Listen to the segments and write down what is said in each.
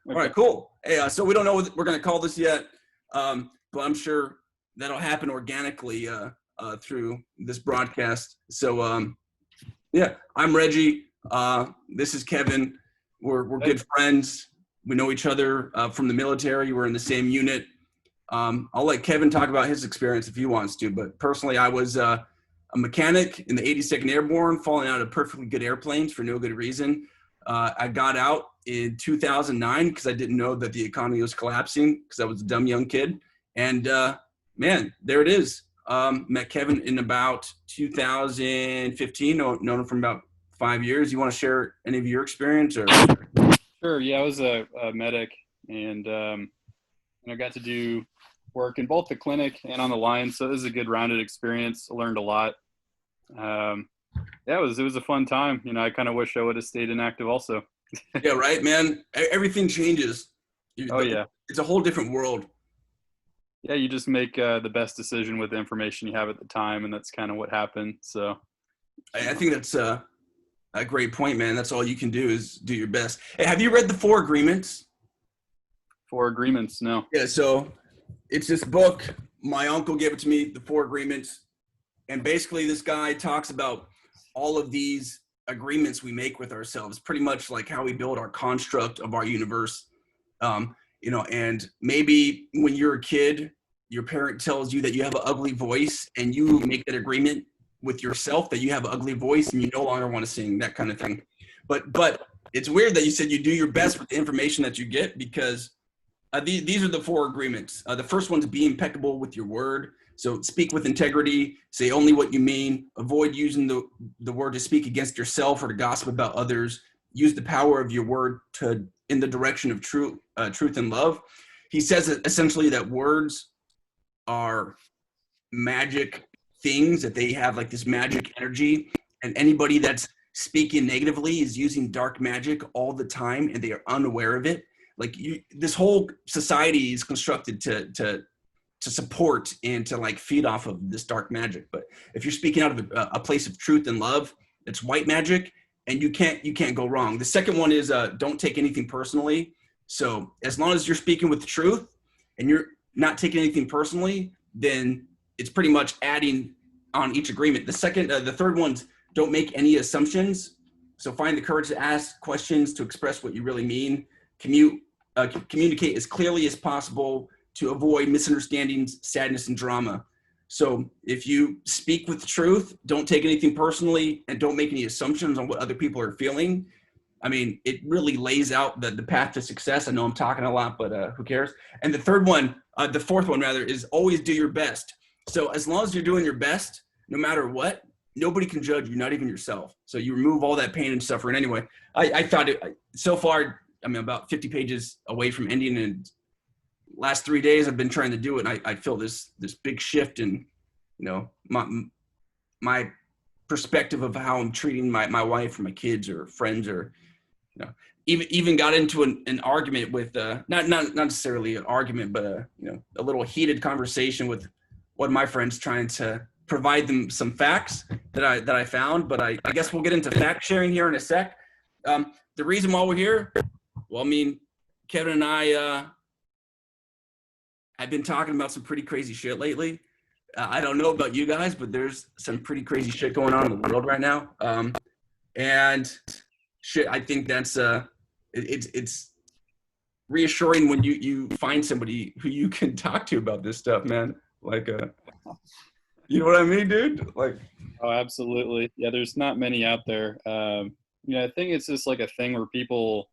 All right, cool. Hey, so we don't know what we're going to call this yet, but I'm sure that'll happen organically through this broadcast. So, yeah, I'm Reggie. This is Kevin. We're good friends. We know each other from the military. We're in the same unit. I'll let Kevin talk about his experience if he wants to, but personally, I was a mechanic in the 82nd Airborne, falling out of perfectly good airplanes for no good reason. I got out in 2009 because I didn't know that the economy was collapsing because I was a dumb young kid. And man, there it is. Met Kevin in about 2015, known him for about 5 years. You want to share any of your experience? Or? Sure. Yeah, I was a medic, and I got to do work in both the clinic and on the line. So it was a good rounded experience. I learned a lot. Yeah, it was a fun time. I kind of wish I would have stayed inactive also. Yeah, right, man. Everything changes. Oh yeah. It's a whole different world. Yeah, you just make the best decision with the information you have at the time, and that's kind of what happened. So I think that's a great point, man. That's all you can do is do your best. Hey, have you read the 4 Agreements? 4 Agreements, no. Yeah, so it's this book. My uncle gave it to me, the 4 Agreements. And basically this guy talks about all of these agreements we make with ourselves, pretty much like how we build our construct of our universe. And maybe when you're a kid, your parent tells you that you have an ugly voice and you make that agreement with yourself that you have an ugly voice and you no longer want to sing, that kind of thing. But it's weird that you said you do your best with the information that you get, because these are the 4 agreements. The first one's be impeccable with your word. So speak with integrity, say only what you mean, avoid using the word to speak against yourself or to gossip about others, use the power of your word in the direction of truth and love. He says essentially that words are magic things, that they have like this magic energy, and anybody that's speaking negatively is using dark magic all the time and they are unaware of it. Like this whole society is constructed to support and to like feed off of this dark magic. But if you're speaking out of a place of truth and love, it's white magic, and you can't go wrong. The second one is don't take anything personally. So as long as you're speaking with the truth and you're not taking anything personally, then it's pretty much adding on each agreement. The third one's don't make any assumptions. So find the courage to ask questions, to express what you really mean. Communicate as clearly as possible to avoid misunderstandings, sadness, and drama. So if you speak with the truth, don't take anything personally, and don't make any assumptions on what other people are feeling. I mean, it really lays out the path to success. I know I'm talking a lot, but who cares? And the fourth one rather, is always do your best. So as long as you're doing your best, no matter what, nobody can judge you, not even yourself. So you remove all that pain and suffering. Anyway, I thought so far, I'm about 50 pages away from ending, and last 3 days I've been trying to do it, and I feel this big shift in, my perspective of how I'm treating my wife or my kids or friends, or, even got into an argument with, not necessarily an argument, but a little heated conversation with one of my friends, trying to provide them some facts that I found. But I guess we'll get into fact sharing here in a sec. The reason why we're here, well, I mean, Kevin and I, I've been talking about some pretty crazy shit lately. I don't know about you guys, but there's some pretty crazy shit going on in the world right now. And shit, I think that's it's reassuring when you find somebody who you can talk to about this stuff, man. Like, you know what I mean, dude? Like, oh, absolutely. Yeah, there's not many out there. I think it's just like a thing where people,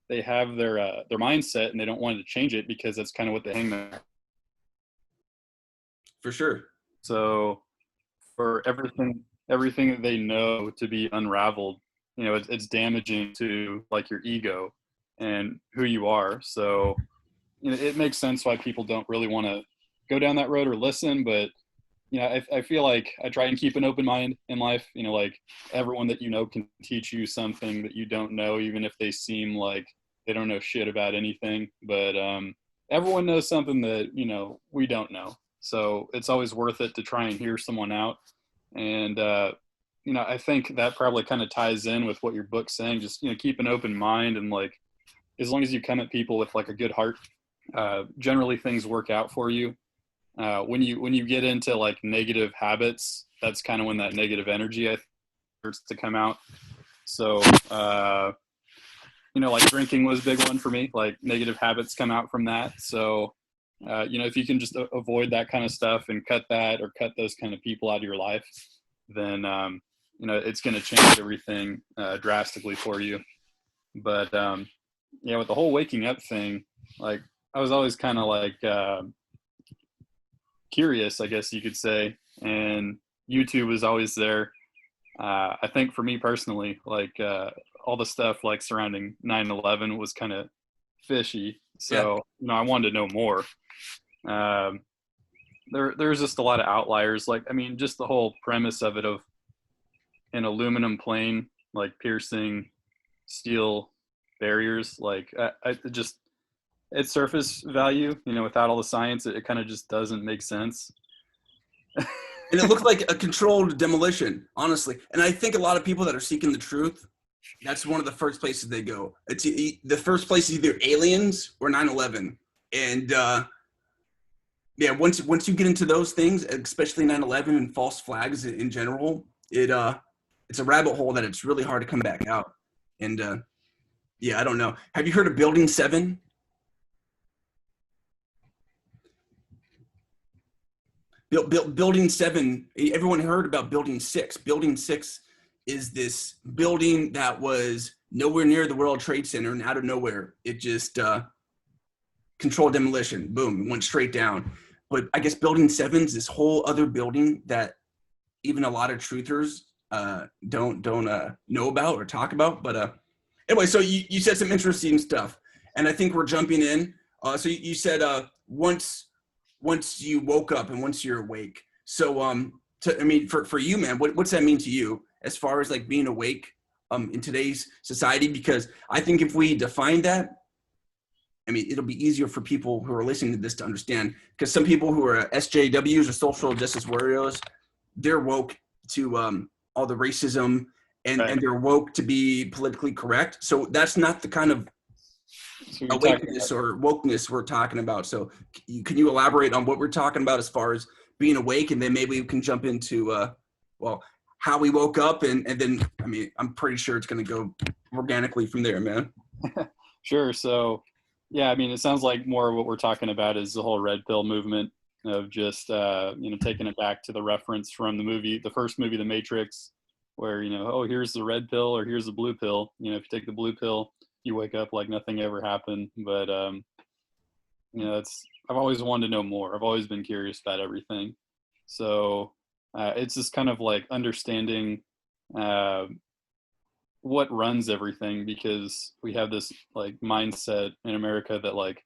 they have their mindset and they don't want to change it because that's kind of what they hang there. For sure. So for everything that they know to be unraveled, it's damaging to like your ego and who you are. So, it makes sense why people don't really want to go down that road or listen. But, I feel like I try and keep an open mind in life. Like everyone that can teach you something that you don't know, even if they seem like they don't know shit about anything. But everyone knows something that, we don't know. So it's always worth it to try and hear someone out. And, I think that probably kind of ties in with what your book's saying. Just, keep an open mind and like as long as you come at people with like a good heart, generally things work out for you. When you get into like negative habits, that's kind of when that negative energy starts to come out. So like drinking was a big one for me. Like negative habits come out from that. So if you can just avoid that kind of stuff and cut that or cut those kind of people out of your life, then it's going to change everything drastically for you. But with the whole waking up thing, like I was always kind of like curious, I guess you could say, and YouTube was always there. I think for me personally, like all the stuff like surrounding 9/11 was kind of fishy. So I wanted to know more. There's just a lot of outliers. Like, I mean, just the whole premise of it, of an aluminum plane like piercing steel barriers, like its surface value, without all the science, it kind of just doesn't make sense. And it looked like a controlled demolition, honestly. And I think a lot of people that are seeking the truth, that's one of the first places they go. It's the first place is either aliens or 9/11. And once you get into those things, especially 9/11 and false flags in general, it's a rabbit hole that it's really hard to come back out. And I don't know. Have you heard of Building 7? Building 7, everyone heard about Building 6. Building 6 is this building that was nowhere near the World Trade Center, and out of nowhere, it just controlled demolition. Boom, went straight down. But I guess Building 7 is this whole other building that even a lot of truthers don't know about or talk about. But anyway, so you said some interesting stuff, and I think we're jumping in. So you said once you woke up and once you're awake. So for you, man, what's that mean to you as far as like being awake in today's society? Because I think if we define that, I mean, it'll be easier for people who are listening to this to understand, because some people who are SJWs or social justice warriors, they're woke to all the racism and they're woke to be politically correct. So that's not the kind of awakeness or wokeness we're talking about. So can you elaborate on what we're talking about as far as being awake, and then maybe we can jump into how we woke up, and then I mean, I'm pretty sure it's going to go organically from there, man. Sure. So yeah, I mean, it sounds like more of what we're talking about is the whole red pill movement of just taking it back to the reference from the first movie, The Matrix, where here's the red pill or here's the blue pill. If you take the blue pill, you wake up like nothing ever happened. But I've always wanted to know more. I've always been curious about everything. So it's just kind of like understanding what runs everything, because we have this like mindset in America that like,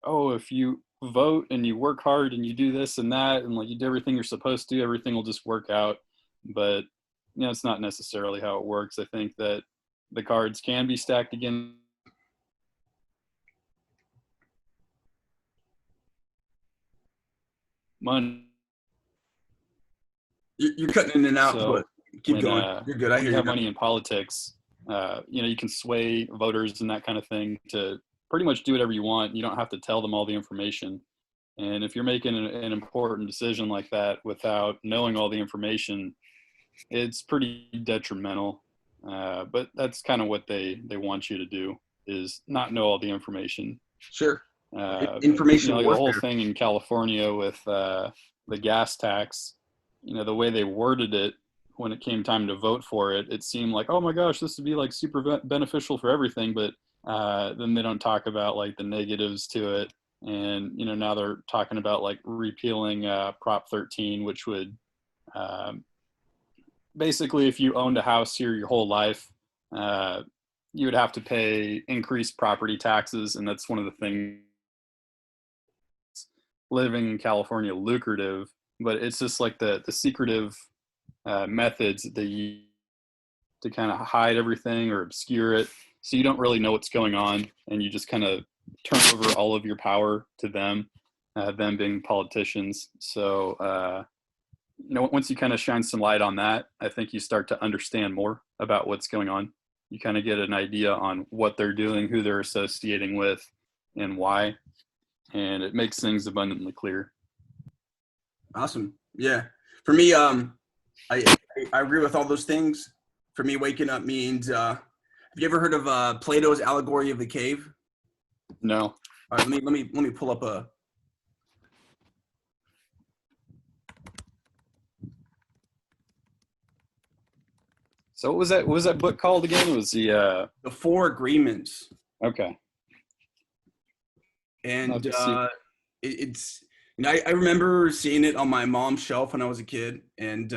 oh, if you vote and you work hard and you do this and that and like you do everything you're supposed to, everything will just work out. But it's not necessarily how it works. I think that the cards can be stacked again. Money. You're cutting in and out, but keep going. You're good. I hear you. Have money in politics. You can sway voters and that kind of thing to pretty much do whatever you want. You don't have to tell them all the information. And if you're making an important decision like that without knowing all the information, it's pretty detrimental. But that's kind of what they want you to do, is not know all the information. Sure. Information like the whole thing in California with the gas tax, the way they worded it when it came time to vote for it, it seemed like, oh my gosh, this would be like super beneficial for everything. But then they don't talk about like the negatives to it. And, now they're talking about like repealing Prop 13, which would basically, if you owned a house here your whole life, you would have to pay increased property taxes. And that's one of the things living in California lucrative, but it's just like the secretive methods that they use to kind of hide everything or obscure it. So you don't really know what's going on, and you just kind of turn over all of your power to them being politicians. So, once you kind of shine some light on that, I think you start to understand more about what's going on. you kind of get an idea on what they're doing, who they're associating with, and why. And it makes things abundantly clear. Awesome. Yeah. For me, I agree with all those things. For me, waking up means, have you ever heard of Plato's allegory of the cave? No. All right, let me pull up a. So what was that book called again? It was The Four Agreements. Okay. And it's, you know, I remember seeing it on my mom's shelf when I was a kid, and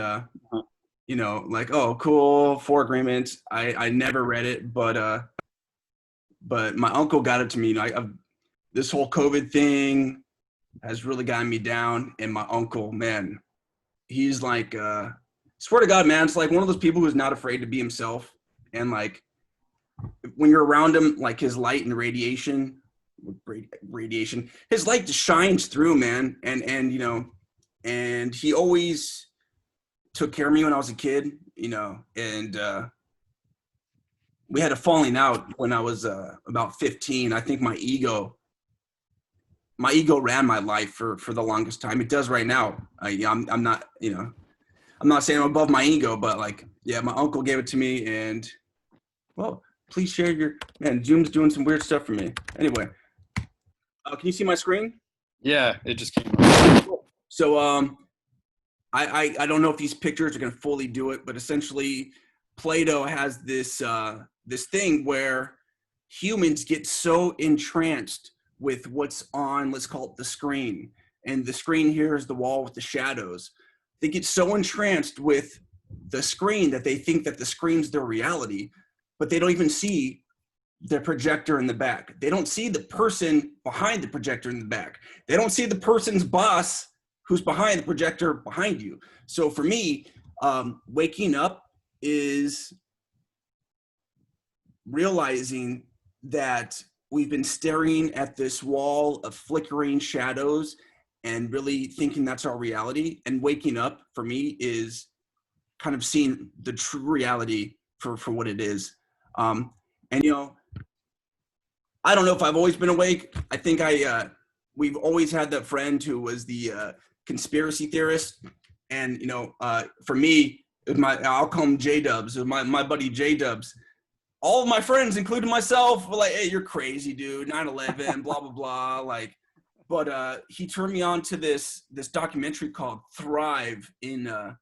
you know, like, oh, cool, Four Agreements. I never read it, but my uncle got it to me. You know, this whole COVID thing has really gotten me down, and my uncle, man, he's like, swear to God, man, it's like one of those people who's not afraid to be himself, and like when you're around him, like his light and radiation, his light just shines through, man, and you know, and he always took care of me when I was a kid, you know, and we had a falling out when I was about 15. I think my ego ran my life for the longest time. It does right now. I'm not, you know, I'm not saying I'm above my ego, but like, yeah, my uncle gave it to me, and well, please share your, man, Zoom's doing some weird stuff for me. Anyway, can you see my screen? Yeah, it just came up. So I don't know if these pictures are going to fully do it, but essentially Plato has this this thing where humans get so entranced with what's on, let's call it the screen. And the screen here is the wall with the shadows. They get so entranced with the screen that they think that the screen's their reality, but they don't even see the projector in the back. They don't see the person behind the projector in the back. They don't see the person's boss who's behind the projector behind you. So for me, waking up is realizing that we've been staring at this wall of flickering shadows and really thinking that's our reality. And waking up for me is kind of seeing the true reality for what it is. And, you know, I don't know if I've always been awake. I think we've always had that friend who was the conspiracy theorist. And, you know, for me, I'll call him J-Dubs, my buddy J-Dubs. All of my friends, including myself, were like, hey, you're crazy, dude, 9/11, blah, blah, blah. Like, but he turned me on to this documentary called Thrive in, I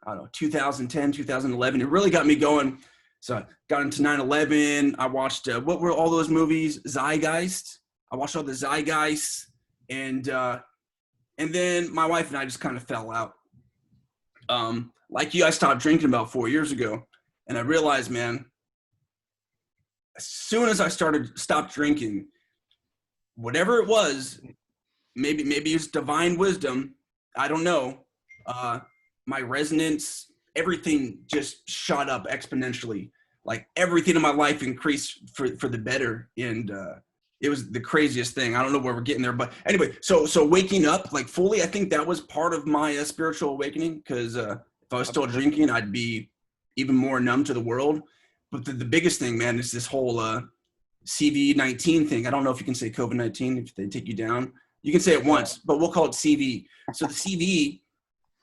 don't know, 2010, 2011. It really got me going. So I got into 9/11. I watched, what were all those movies? Zeitgeist. I watched all the Zeitgeist. And then my wife and I just kind of fell out. Like you, I stopped drinking about 4 years ago. And I realized, man, as soon as I stopped drinking, whatever it was, maybe it's divine wisdom, I don't know. My resonance, everything just shot up exponentially. Like everything in my life increased for the better. And it was the craziest thing. I don't know where we're getting there, but anyway, so waking up like fully, I think that was part of my spiritual awakening, because if I was still drinking, I'd be even more numb to the world. But the biggest thing, man, is this whole CV-19 thing. I don't know if you can say COVID-19 if they take you down. You can say it once, but we'll call it CV. So the CV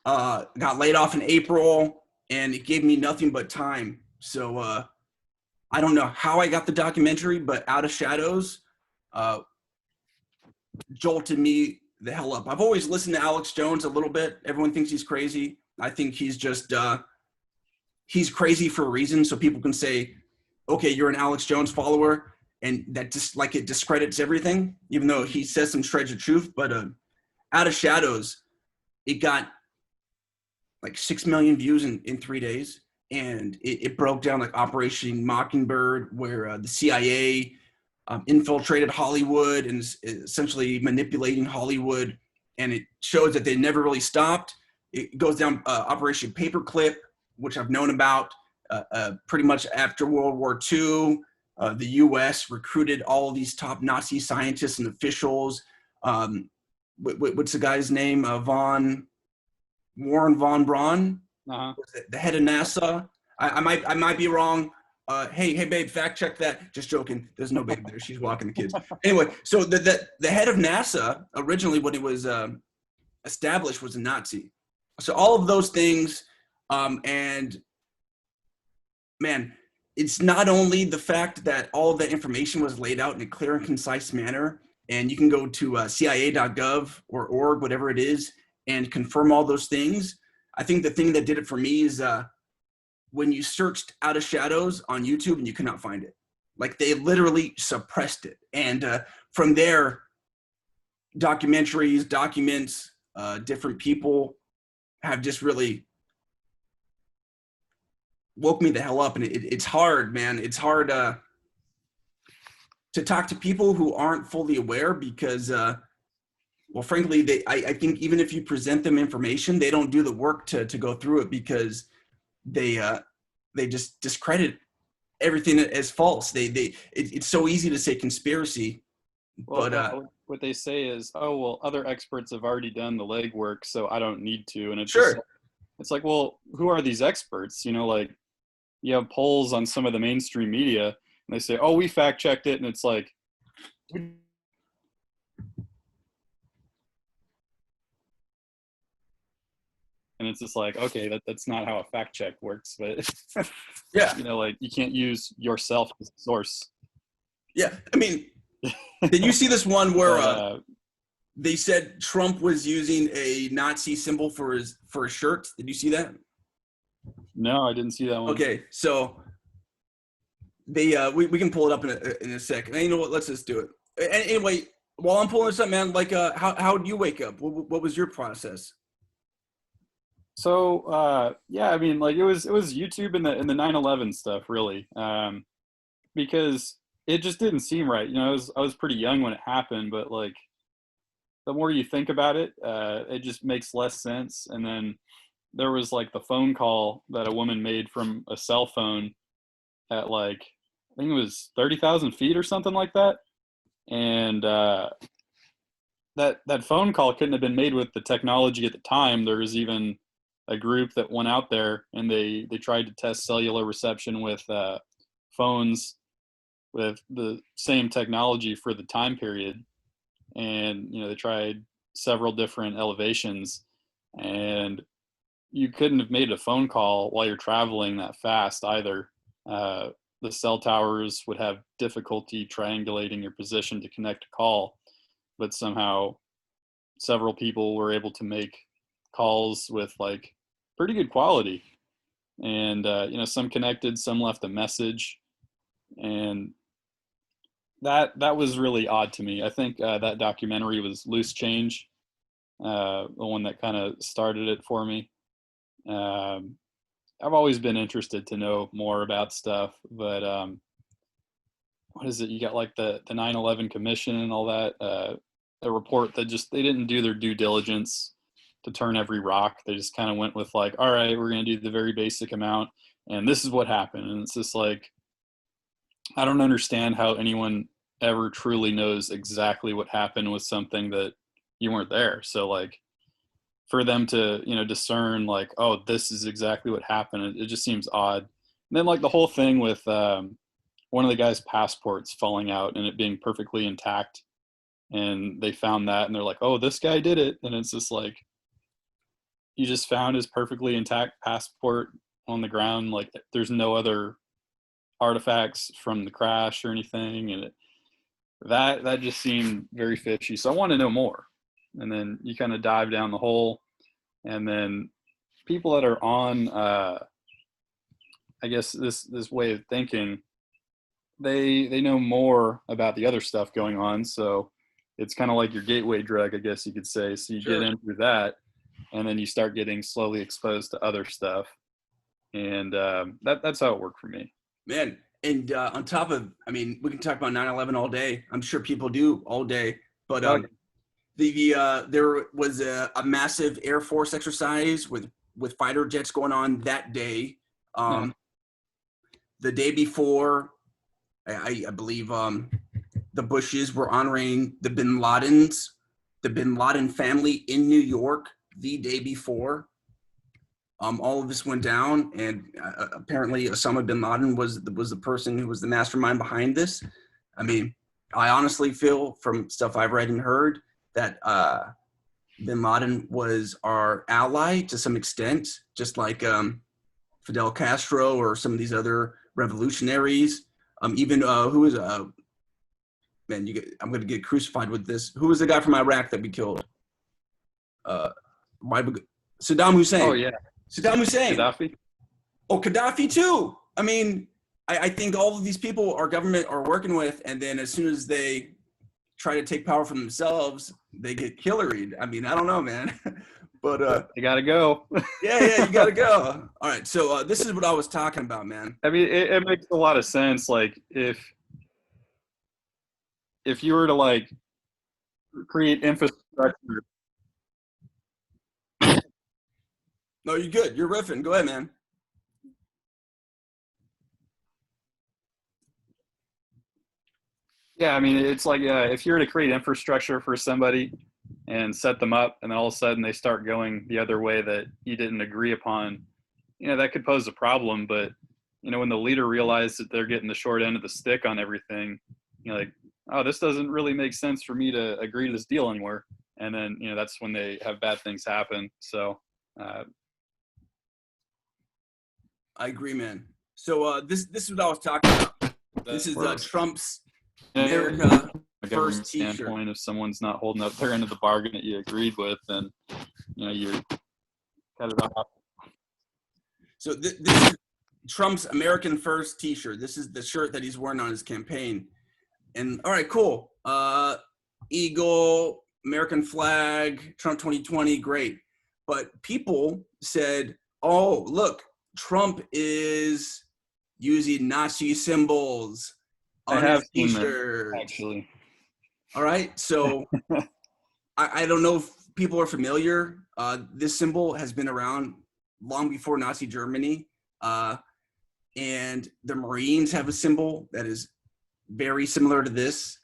got laid off in April, and it gave me nothing but time. So I don't know how I got the documentary, but Out of Shadows jolted me the hell up. I've always listened to Alex Jones a little bit. Everyone thinks he's crazy. I think he's just he's crazy for a reason, so people can say, okay, you're an Alex Jones follower, and that just like it discredits everything, even though he says some shreds of truth. But Out of Shadows, it got like 6 million views in 3 days, and it broke down like Operation Mockingbird, where the CIA infiltrated Hollywood and is essentially manipulating Hollywood, and it shows that they never really stopped. It goes down Operation Paperclip, which I've known about pretty much after World War II. The U.S. recruited all of these top Nazi scientists and officials. What's the guy's name? Warren von Braun, Uh-huh. the head of NASA. I might be wrong, hey, babe, fact check that. Just joking. There's no babe there. She's walking the kids. Anyway, so the head of NASA originally, when it was established, was a Nazi. So all of those things, and man, it's not only the fact that all of that information was laid out in a clear and concise manner, and you can go to CIA.gov or org, whatever it is, and confirm all those things. I think the thing that did it for me is when you searched Out of Shadows on YouTube and you could not find it. Like, they literally suppressed it. And from there, documentaries, documents, different people have just really woke me the hell up. And it's hard, man. It's hard to talk to people who aren't fully aware because, well, frankly, I think even if you present them information, they don't do the work to go through it because they just discredit everything as false. It's so easy to say conspiracy, Well, but what they say is, oh, well, other experts have already done the legwork, so I don't need to. And it's sure. just, it's like, well, who are these experts? Like, you have polls on some of the mainstream media, and they say, oh, we fact checked it, and it's like, and it's just like, okay, that's not how a fact check works. But Yeah, like, you can't use yourself as a source. yeah. I mean, did you see this one where But, they said Trump was using a Nazi symbol for his shirt? Did you see that? no, I didn't see that one. Okay, so they we can pull it up in a second. And you know what? Let's just do it. And anyway, while I'm pulling this up, man, like how did you wake up? What was your process? So yeah, I mean, like, it was YouTube and the 9/11 stuff, really, because it just didn't seem right. I was pretty young when it happened, but like, the more you think about it, it just makes less sense. And then there was like the phone call that a woman made from a cell phone at, like, I think it was 30,000 feet or something like that. And that phone call couldn't have been made with the technology at the time. There was even a group that went out there and they tried to test cellular reception with phones with the same technology for the time period. And they tried several different elevations, and you couldn't have made a phone call while you're traveling that fast either. The cell towers would have difficulty triangulating your position to connect a call, but somehow several people were able to make calls with like pretty good quality. And some connected, some left a message, and that was really odd to me. I think that documentary was Loose Change, the one that kind of started it for me. I've always been interested to know more about stuff, but what is it? You got like the 9/11 Commission and all that. A report that just, they didn't do their due diligence to turn every rock. They just kind of went with like, all right, we're going to do the very basic amount, and this is what happened. And it's just like, I don't understand how anyone ever truly knows exactly what happened with something that you weren't there. So like, for them to discern like, oh, this is exactly what happened, it just seems odd. And then like the whole thing with one of the guy's passports falling out and it being perfectly intact, and they found that and they're like, oh, this guy did it. And it's just like, you just found his perfectly intact passport on the ground, like there's no other artifacts from the crash or anything. And that just seemed very fishy. So I want to know more. And then you kind of dive down the hole, and then people that are on I guess this way of thinking, they know more about the other stuff going on. So it's kind of like your gateway drug, I guess you could say. So you Sure. get in through that, and then you start getting slowly exposed to other stuff. And that's how it worked for me. Man, and on top of, I mean, we can talk about 9/11 all day. I'm sure people do all day, but there was a massive Air Force exercise with fighter jets going on that day. The day before, I believe the Bushes were honoring the Bin Laden family in New York the day before. all of this went down, and apparently Osama bin Laden was the person who was the mastermind behind this. I mean, I honestly feel from stuff I've read and heard that bin Laden was our ally to some extent, just like Fidel Castro or some of these other revolutionaries. Even who was man, I'm going to get crucified with this. Who was the guy from Iraq that we killed? Saddam Hussein. Oh yeah, Saddam Hussein. Gaddafi. Oh, Gaddafi too. I mean, I think all of these people our government are working with, and then as soon as they try to take power for themselves, they get killeried. I mean, I don't know, man. But you gotta go. yeah, you gotta go. All right, so this is what I was talking about, man. I mean, it makes a lot of sense. Like if you were to like create infrastructure. No, you're good. You're riffing. Go ahead, man. Yeah, I mean, it's like if you were to create infrastructure for somebody and set them up, and then all of a sudden they start going the other way that you didn't agree upon, that could pose a problem. But when the leader realizes that they're getting the short end of the stick on everything, like, oh, this doesn't really make sense for me to agree to this deal anymore. And then that's when they have bad things happen. So I agree, man. So this is what I was talking about. This is Trump's America First T-shirt. Standpoint, if someone's not holding up their end of the bargain that you agreed with, then you cut it off. So this is Trump's American First T-shirt. This is the shirt that he's wearing on his campaign. And all right, cool. Eagle, American flag, Trump 2020, great. But people said, "Oh, look, Trump is using Nazi symbols on his T-shirt." Actually. All right, so I don't know if people are familiar. This symbol has been around long before Nazi Germany, and the Marines have a symbol that is very similar to this.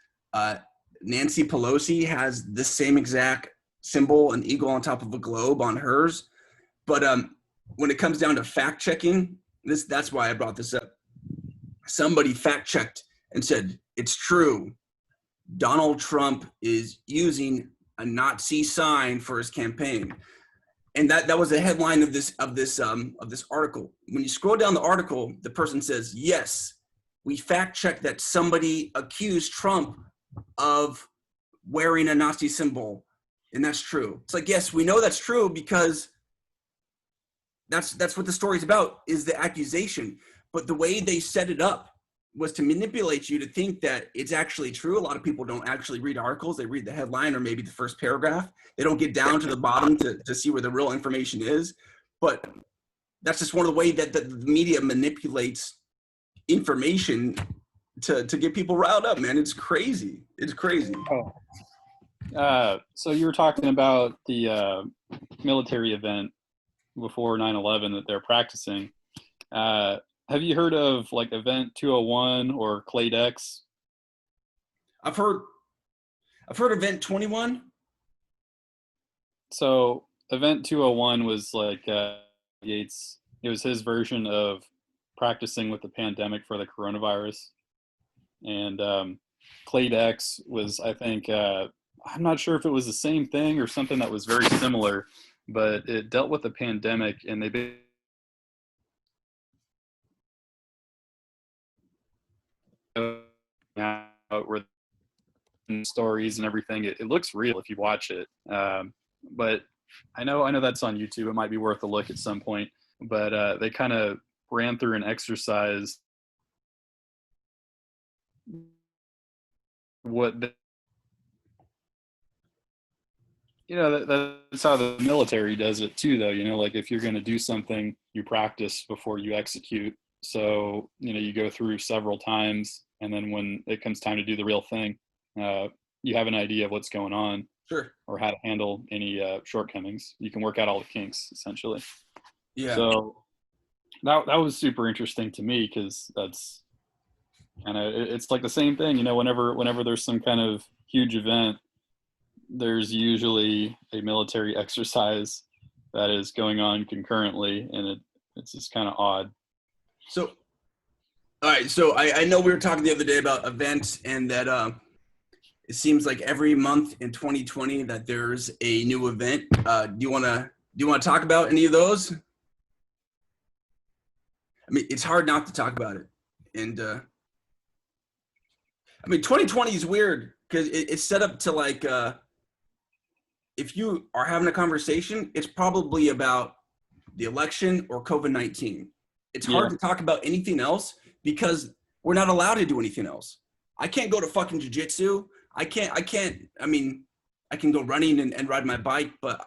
Nancy Pelosi has the same exact symbol, an eagle on top of a globe on hers. But when it comes down to fact checking, that's why I brought this up. Somebody fact checked and said it's true. Donald Trump is using a Nazi sign for his campaign, and that was the headline of this article. When you scroll down the article, the person says, "Yes, we fact checked that somebody accused Trump of wearing a Nazi symbol, and that's true." It's like, yes, we know that's true because that's what the story's about, is the accusation. But the way they set it up was to manipulate you to think that it's actually true. A lot of people don't actually read articles. They read the headline or maybe the first paragraph. They don't get down to the bottom to see where the real information is. But that's just one of the ways that the media manipulates information to get people riled up, man. It's crazy. It's crazy. So you were talking about the military event before 9/11 that they're practicing. Have you heard of like Event 201 or Clade X? I've heard Event 21. So Event 201 was like Yates. It was his version of practicing with the pandemic for the coronavirus. And Clade X was, I think, I'm not sure if it was the same thing or something that was very similar, but it dealt with the pandemic, and they out where stories and everything. It looks real if you watch it, but I know that's on YouTube. It might be worth a look at some point. But they kind of ran through an exercise. That's how the military does it too, though. Like if you're going to do something, you practice before you execute. So you go through several times, and then when it comes time to do the real thing, you have an idea of what's going on, Sure, or how to handle any shortcomings. You can work out all the kinks, essentially. yeah. So that was super interesting to me, because that's kind of, it's like the same thing. Whenever there's some kind of huge event, there's usually a military exercise that is going on concurrently, and it's just kind of odd. So, all right. So I know we were talking the other day about events, and that it seems like every month in 2020 that there's a new event. Do you want to talk about any of those? I mean, it's hard not to talk about it, and I mean, 2020 is weird because it's set up to like, if you are having a conversation, it's probably about the election or COVID-19. It's hard to talk about anything else because we're not allowed to do anything else. I can't go to fucking jujitsu. I mean, I can go running and ride my bike, but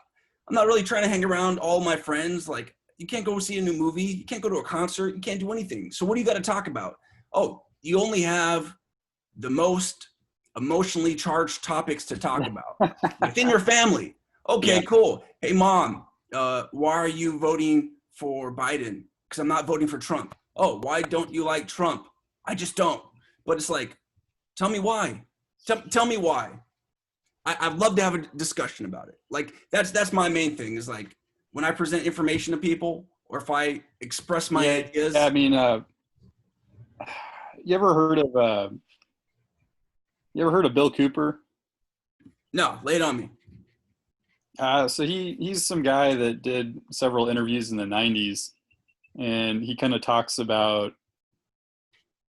I'm not really trying to hang around all my friends. Like, you can't go see a new movie. You can't go to a concert. You can't do anything. So what do you got to talk about? Oh, you only have the most emotionally charged topics to talk about within your family. Okay, cool. Hey, mom, why are you voting for Biden? Because I'm not voting for Trump. Oh, why don't you like Trump? I just don't. But it's like, tell me why. Tell me why. I'd love to have a discussion about it. Like, that's my main thing is like when I present information to people or if I express my ideas. I mean, you ever heard of Bill Cooper? No, lay it on me. So he's some guy that did several interviews in the 90s, and he kind of talks about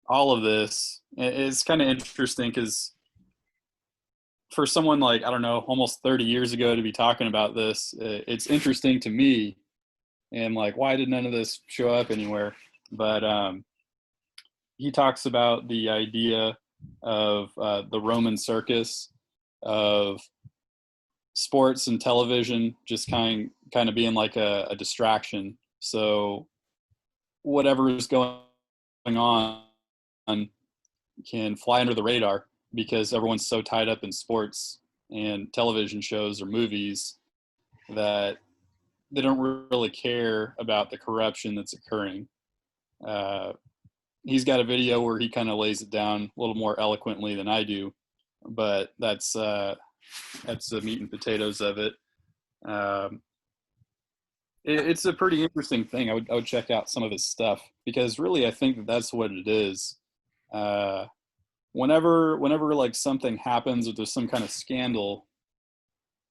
all of this. It's kind of interesting because for someone like, I don't know, almost 30 years ago to be talking about this, it's interesting to me. And like, why did none of this show up anywhere? But he talks about the idea of the Roman circus, of sports and television just kind of being like a distraction. So whatever is going on can fly under the radar because everyone's so tied up in sports and television shows or movies that they don't really care about the corruption that's occurring. He's got a video where he kind of lays it down a little more eloquently than I do, but that's the meat and potatoes of it. It's a pretty interesting thing. I would check out some of his stuff because really I think that's what it is. Whenever like something happens or there's some kind of scandal,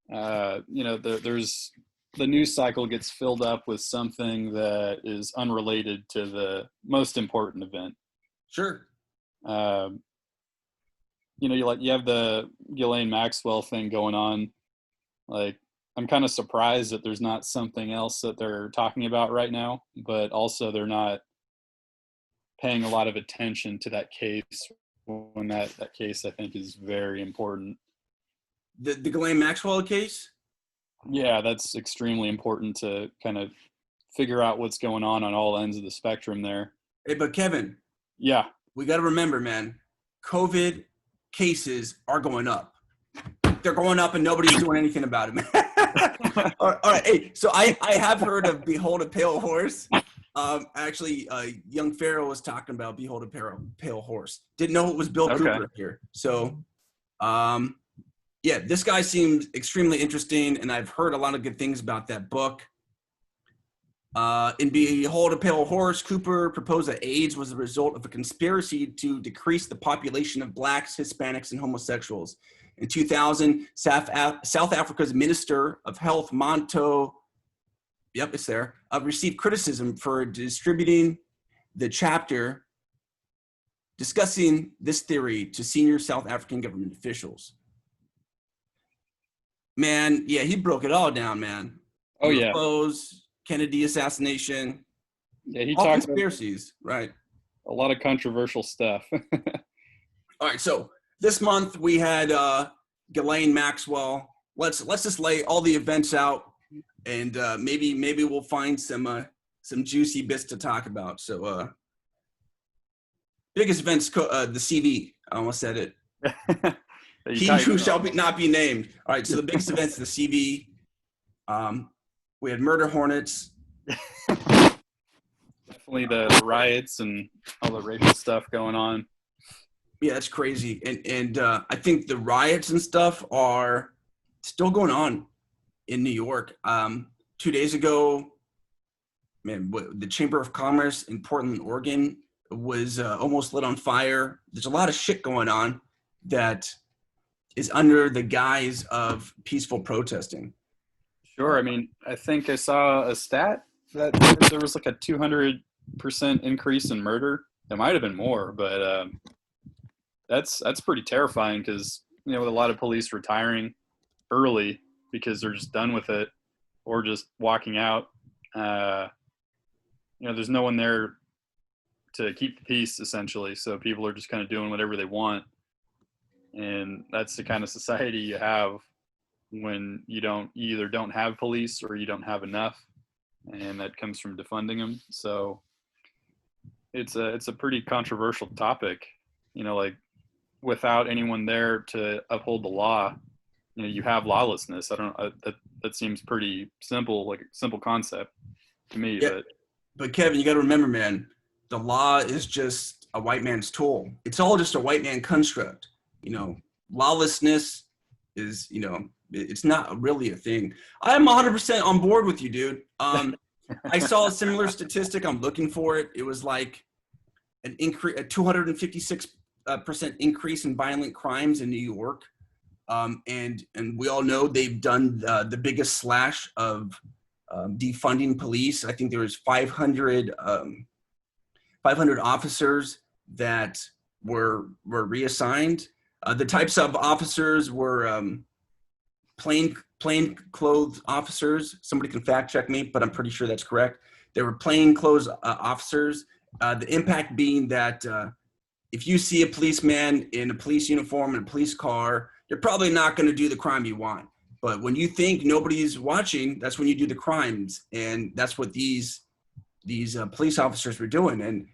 there's the news cycle gets filled up with something that is unrelated to the most important event. Sure. You have the Ghislaine Maxwell thing going on. Like, I'm kind of surprised that there's not something else that they're talking about right now, but also they're not paying a lot of attention to that case when that case I think is very important. The Ghislaine Maxwell case? Yeah, that's extremely important to kind of figure out what's going on all ends of the spectrum there. Hey, but Kevin. Yeah. We got to remember, man, COVID cases are going up. They're going up and nobody's doing anything about it, man. All right. Hey, so I have heard of Behold a Pale Horse. Actually, young Pharaoh was talking about Behold a Pale Horse. Didn't know it was Bill Cooper here. So, yeah, this guy seemed extremely interesting, and I've heard a lot of good things about that book. In Behold a Pale Horse, Cooper proposed that AIDS was the result of a conspiracy to decrease the population of blacks, Hispanics, and homosexuals. In 2000, South Africa's Minister of Health, Monto, it's there, received criticism for distributing the chapter discussing this theory to senior South African government officials. Man, yeah, he broke it all down, man. Oh, UFOs, Kennedy assassination. Yeah, he all talks conspiracies, right? A lot of controversial stuff. All right, so this month we had Ghislaine Maxwell. Let's just lay all the events out, and maybe we'll find some juicy bits to talk about. So biggest events, the CV. I almost said it. He who shall not be named. All right, so the biggest events, the CV. We had murder hornets. Definitely the riots and all the racial stuff going on. Yeah, that's crazy. And I think the riots and stuff are still going on in New York. 2 days ago, man, the Chamber of Commerce in Portland, Oregon was almost lit on fire. There's a lot of shit going on that is under the guise of peaceful protesting. Sure. I mean, I think I saw a stat that there was like a 200% increase in murder. It might have been more, but that's pretty terrifying because, you know, with a lot of police retiring early because they're just done with it or just walking out, you know, there's no one there to keep the peace, essentially. So people are just kind of doing whatever they want. And that's the kind of society you have when you either don't have police or you don't have enough, and that comes from defunding them. So it's a pretty controversial topic, you know, like without anyone there to uphold the law, you know, you have lawlessness. That seems pretty simple, like a simple concept to me. Yeah, but Kevin, you got to remember, man, the law is just a white man's tool. It's all just a white man construct. You know, lawlessness is, you know, it's not really a thing. I'm 100% on board with you, dude. I saw a similar statistic. I'm looking for it. It was like an increase, a 256% increase in violent crimes in New York. And we all know they've done the biggest slash of defunding police. I think there was 500 officers that were reassigned. The types of officers were plain clothes officers. Somebody can fact check me, but I'm pretty sure that's correct. They were plain clothes officers. The impact being that if you see a policeman in a police uniform and a police car, you're probably not going to do the crime you want. But when you think nobody's watching, that's when you do the crimes, and that's what these police officers were doing.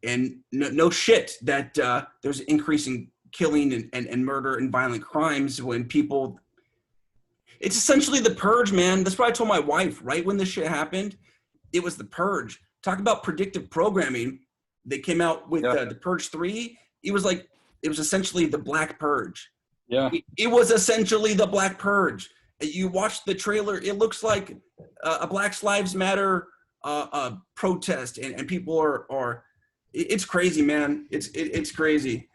And no shit that there's increasing killing and murder and violent crimes when people. It's essentially the purge, man. That's what I told my wife right when this shit happened. It was the purge. Talk about predictive programming. They came out with the Purge 3. It was essentially the Black Purge. Yeah. It was essentially the Black Purge. You watch the trailer, it looks like a Black Lives Matter protest, and people are it's crazy, man. It's crazy.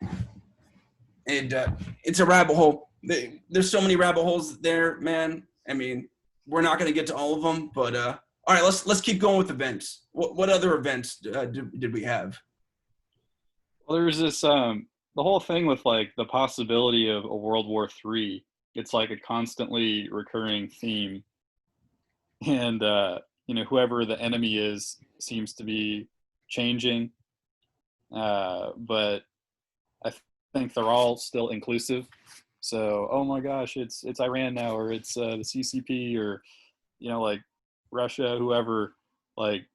And it's a rabbit hole. There's so many rabbit holes there, man. I mean, we're not going to get to all of them, but all right, let's keep going with events. What other events did we have? Well, there's this the whole thing with like the possibility of a World War III. It's like a constantly recurring theme, and you know, whoever the enemy is seems to be changing, but I think they're all still inclusive. So, oh my gosh, it's Iran now, or it's the CCP, or, you know, like Russia, whoever. Like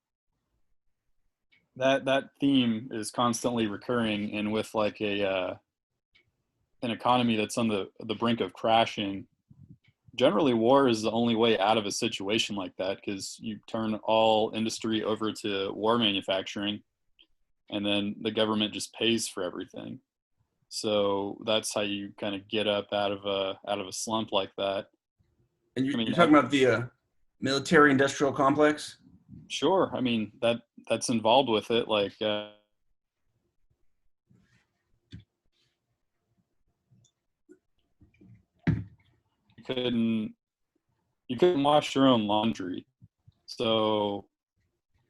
that theme is constantly recurring, and with like an economy that's on the brink of crashing, generally war is the only way out of a situation like that, because you turn all industry over to war manufacturing, and then the government just pays for everything. So that's how you kind of get up out of a slump like that. And you're talking about the military-industrial complex? Sure. I mean, that's involved with it. Like, you couldn't wash your own laundry, so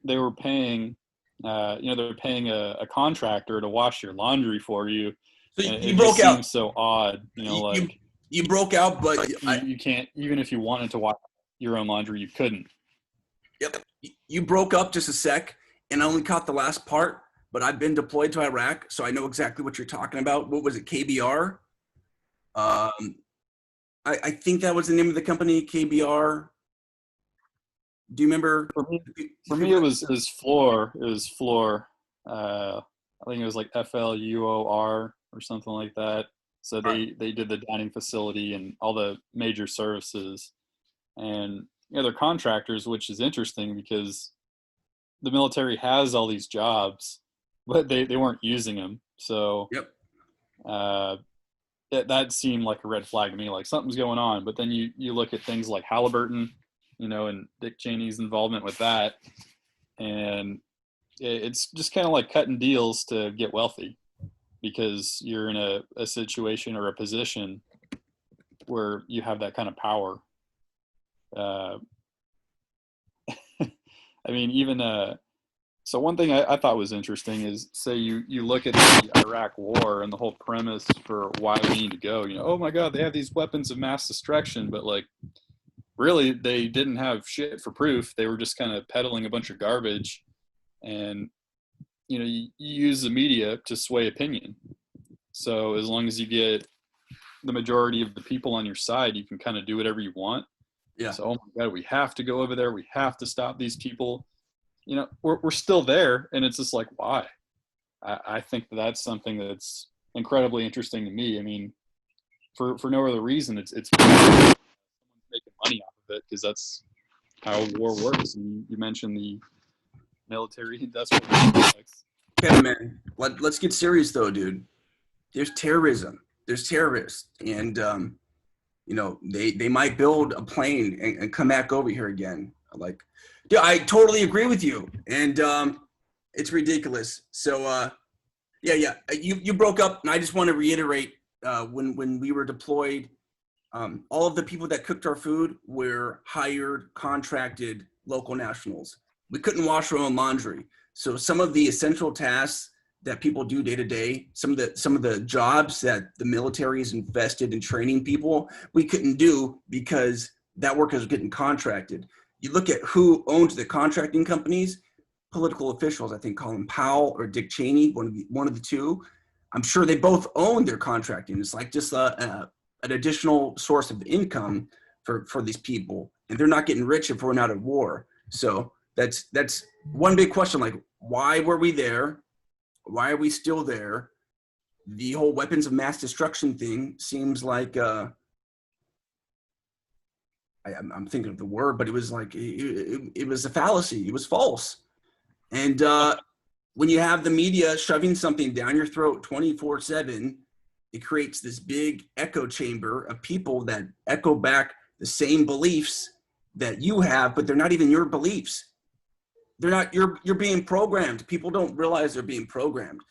they were paying, you know, they were paying a contractor to wash your laundry for you. So and you it broke just out. seems so odd, you know, like you broke out, but you can't, even if you wanted to wash your own laundry, you couldn't. Yep. You broke up just a sec, and I only caught the last part, but I've been deployed to Iraq, so I know exactly what you're talking about. What was it, KBR? I think that was the name of the company, KBR. Do you remember? For me, it was Floor. It was Floor. I think it was like FLUOR or something like that. So they did the dining facility and all the major services, and you know, they're contractors, which is interesting because the military has all these jobs, but they weren't using them. So Yep. That seemed like a red flag to me, like something's going on. But then you look at things like Halliburton, and Dick Cheney's involvement with that. And it's just kind of like cutting deals to get wealthy because you're in a situation or a position where you have that kind of power. I mean, even so one thing I thought was interesting is, say you look at the Iraq war and the whole premise for why we need to go, oh my God, they have these weapons of mass destruction, but like really they didn't have shit for proof. They were just kind of peddling a bunch of garbage, and you use the media to sway opinion. So as long as you get the majority of the people on your side, you can kind of do whatever you want. Yeah. So, oh my God, we have to go over there. We have to stop these people. We're still there, and it's just like, why? I think that's something that's incredibly interesting to me. I mean, for no other reason, it's making money off of it, because that's how war works. And you mentioned the military industrial complex. Okay, man. Let's get serious though, dude. There's terrorism. There's terrorists, and they might build a plane and come back over here again. Like, yeah, I totally agree with you, and it's ridiculous. So, yeah, you broke up, and I just want to reiterate, when we were deployed, all of the people that cooked our food were hired, contracted local nationals. We couldn't wash our own laundry, so some of the essential tasks that people do day to day, some of the jobs that the military is invested in training people, we couldn't do because that work is getting contracted. You look at who owns the contracting companies, political officials, I think Colin Powell or Dick Cheney, one of the two. I'm sure they both own their contracting. It's like just an additional source of income for these people, and they're not getting rich if we're not at war. So that's one big question. Like, why were we there? Why are we still there? The whole weapons of mass destruction thing seems like I'm thinking of the word, but it was like it was a fallacy. It was false. And when you have the media shoving something down your throat 24/7, it creates this big echo chamber of people that echo back the same beliefs that you have, but they're not even your beliefs. They're not. You're being programmed. People don't realize they're being programmed.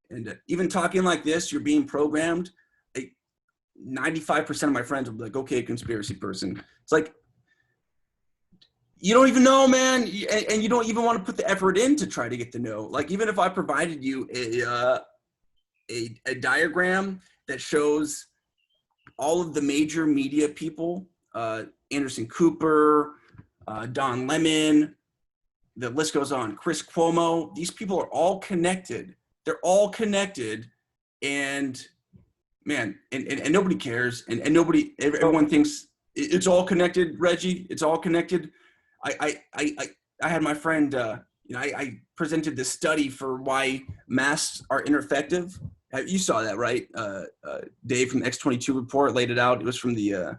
And even talking like this, you're being programmed. 95% of my friends will be like, okay, conspiracy person. It's like, you don't even know, man. And you don't even want to put the effort in to try to get to know. Like, even if I provided you a diagram that shows all of the major media people, Anderson Cooper, Don Lemon, the list goes on, Chris Cuomo, these people are all connected. They're all connected, and man, and nobody cares, and everyone thinks it's all connected. Reggie, it's all connected. I had my friend, I presented this study for why masks are ineffective. You saw that, right? Dave from the X22 report laid it out. It was from the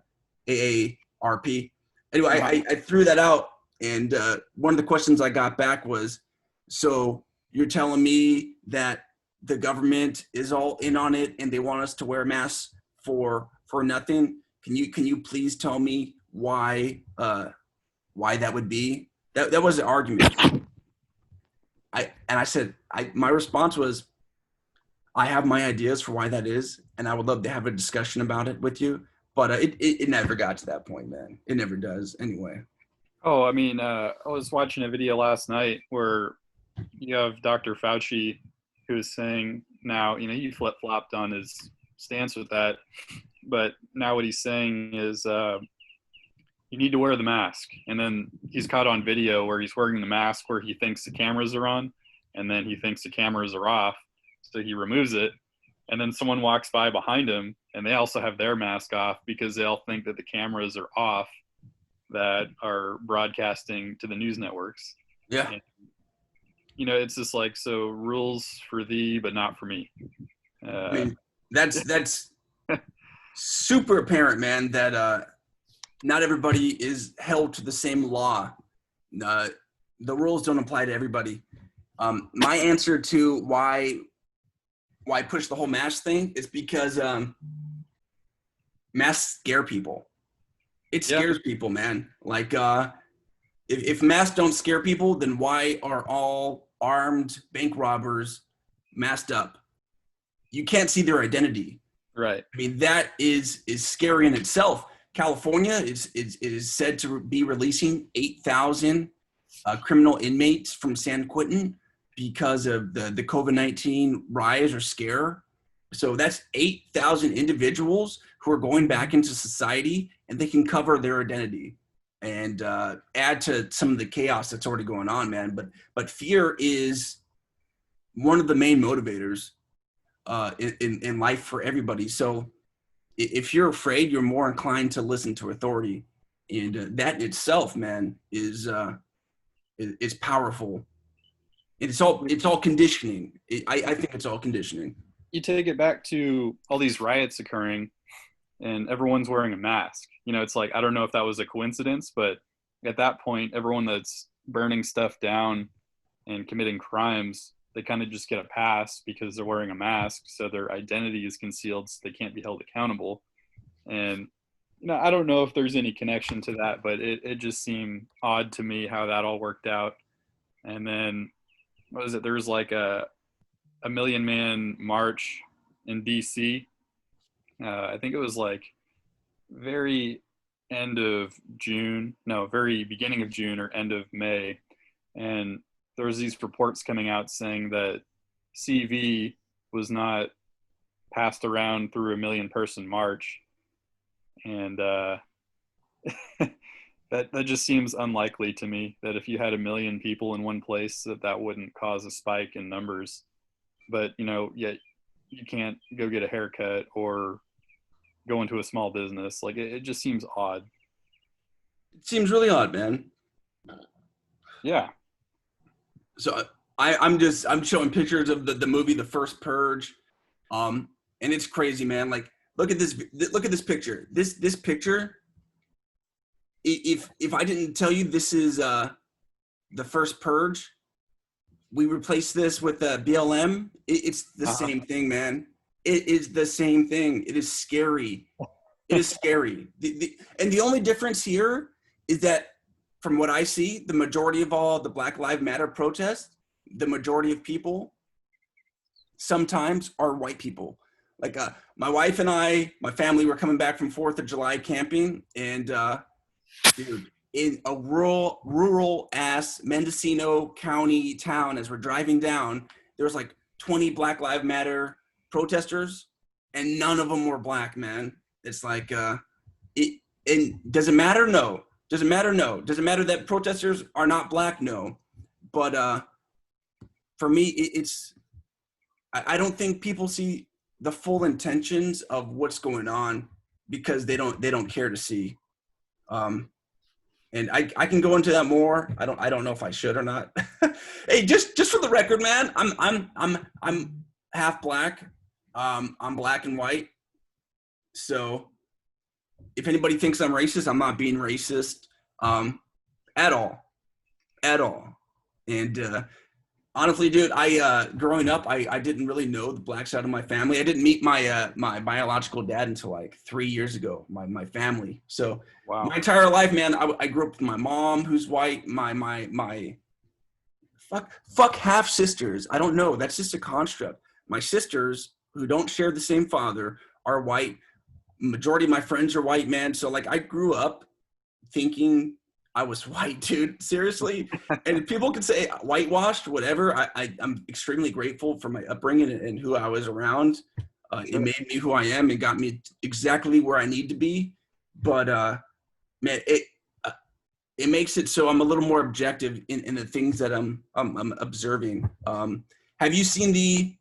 AARP. Anyway, I threw that out, and one of the questions I got back was, so you're telling me that the government is all in on it and they want us to wear masks for nothing? Can you please tell me why that would be? That was the argument. I said, my response was, I have my ideas for why that is, and I would love to have a discussion about it with you, but it never got to that point, man. It never does anyway. Oh, I mean, I was watching a video last night where you have Dr. Fauci, who is saying now, he flip-flopped on his stance with that, but now what he's saying is you need to wear the mask. And then he's caught on video where he's wearing the mask where he thinks the cameras are on, and then he thinks the cameras are off, so he removes it. And then someone walks by behind him, and they also have their mask off because they all think that the cameras are off that are broadcasting to the news networks. Yeah. And, it's just like, so rules for thee, but not for me. I mean, that's super apparent, man, that not everybody is held to the same law. The rules don't apply to everybody. My answer to why push the whole mask thing is because masks scare people. It Yeah, scares people, man. Like, if masks don't scare people, then why are all armed bank robbers masked up? You can't see their identity. right. I mean, that is scary in itself. California is said to be releasing 8,000 criminal inmates from San Quentin because of the COVID-19 rise or scare. So that's 8,000 individuals who are going back into society, and they can cover their identity and add to some of the chaos that's already going on, man. But fear is one of the main motivators in life for everybody. So if you're afraid, you're more inclined to listen to authority, and that in itself, man, is powerful. It's all conditioning. I think it's all conditioning. You take it back to all these riots occurring and everyone's wearing a mask. It's like, I don't know if that was a coincidence, but at that point, everyone that's burning stuff down and committing crimes, they kind of just get a pass because they're wearing a mask. So their identity is concealed, so they can't be held accountable. And, I don't know if there's any connection to that, but it just seemed odd to me how that all worked out. And then, what was it? There was like a Million Man March in DC. I think it was like very end of June, no, very beginning of June or end of May. And there was these reports coming out saying that CV was not passed around through a 1,000,000-person march. And that just seems unlikely to me, that if you had 1,000,000 people in one place, that wouldn't cause a spike in numbers. But, yet you can't go get a haircut or go into a small business. Like, it just seems odd. It seems really odd, man. Yeah. So I'm showing pictures of the movie The First Purge, and it's crazy, man. Like, look at this picture. This picture. If I didn't tell you this is The First Purge, we replace this with BLM. It's the same thing, man. It is the same thing. It is scary. It is scary. And the only difference here is that, from what I see, the majority of all the Black Lives Matter protests, the majority of people sometimes are white people. Like, my wife and I, my family were coming back from 4th of July camping, and dude, in a rural ass Mendocino County town, as we're driving down, there was like 20 Black Lives Matter protesters, and none of them were black, man. It's like, and does it matter? No. Does it matter? No. Does it matter that protesters are not black? No. But for me, I don't think people see the full intentions of what's going on, because they don't care to see. And I can go into that more. I don't know if I should or not. Hey, just for the record, man, I'm half black. I'm black and white. So if anybody thinks I'm racist, I'm not being racist at all. And honestly, dude, growing up, I didn't really know the black side of my family. I didn't meet my my biological dad until like 3 years ago. My family. So Wow. my entire life, man, I grew up with my mom, who's white. My fuck half sisters. I don't know. That's just a construct. My sisters, who don't share the same father, are white. Majority of my friends are white, man. So like, I grew up thinking I was white, dude. Seriously. And people can say whitewashed, whatever. I'm extremely grateful for my upbringing and who I was around. It made me who I am and got me exactly where I need to be. But man, it makes it so I'm a little more objective in the things that I'm observing. Have you seen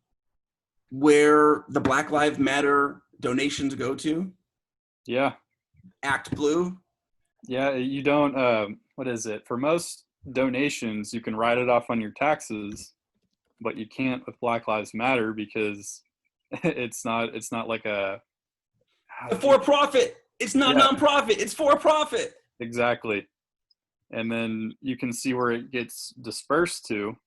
where the Black Lives Matter donations go to? Yeah. Act Blue. Yeah. You don't, what is it? For most donations, you can write it off on your taxes, but you can't with Black Lives Matter because it's not like a for-profit. It's not nonprofit. It's for-profit. Exactly. And then you can see where it gets dispersed to,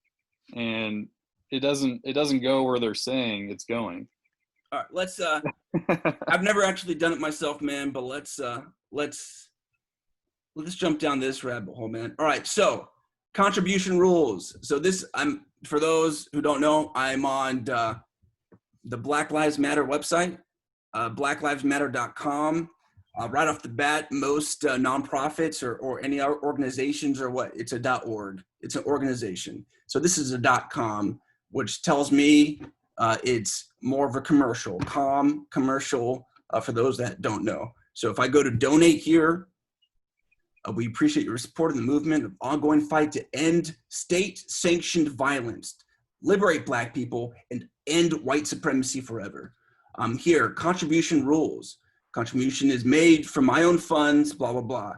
and it doesn't go where they're saying it's going. All right, let's I've never actually done it myself, man, but let's let's jump down this rabbit hole, man. All right, so contribution rules. So this, I'm for those who don't know, I'm on the Black Lives Matter website, blacklivesmatter.com. Right off the bat, most nonprofits or any other organizations are what? It's a .org. It's an organization. So this is a .com, which tells me it's more of a commercial, commercial for those that don't know. So if I go to donate here, we appreciate your support of the movement of ongoing fight to end state-sanctioned violence, liberate Black people, and end white supremacy forever. Here, contribution rules. Contribution is made from my own funds, blah, blah,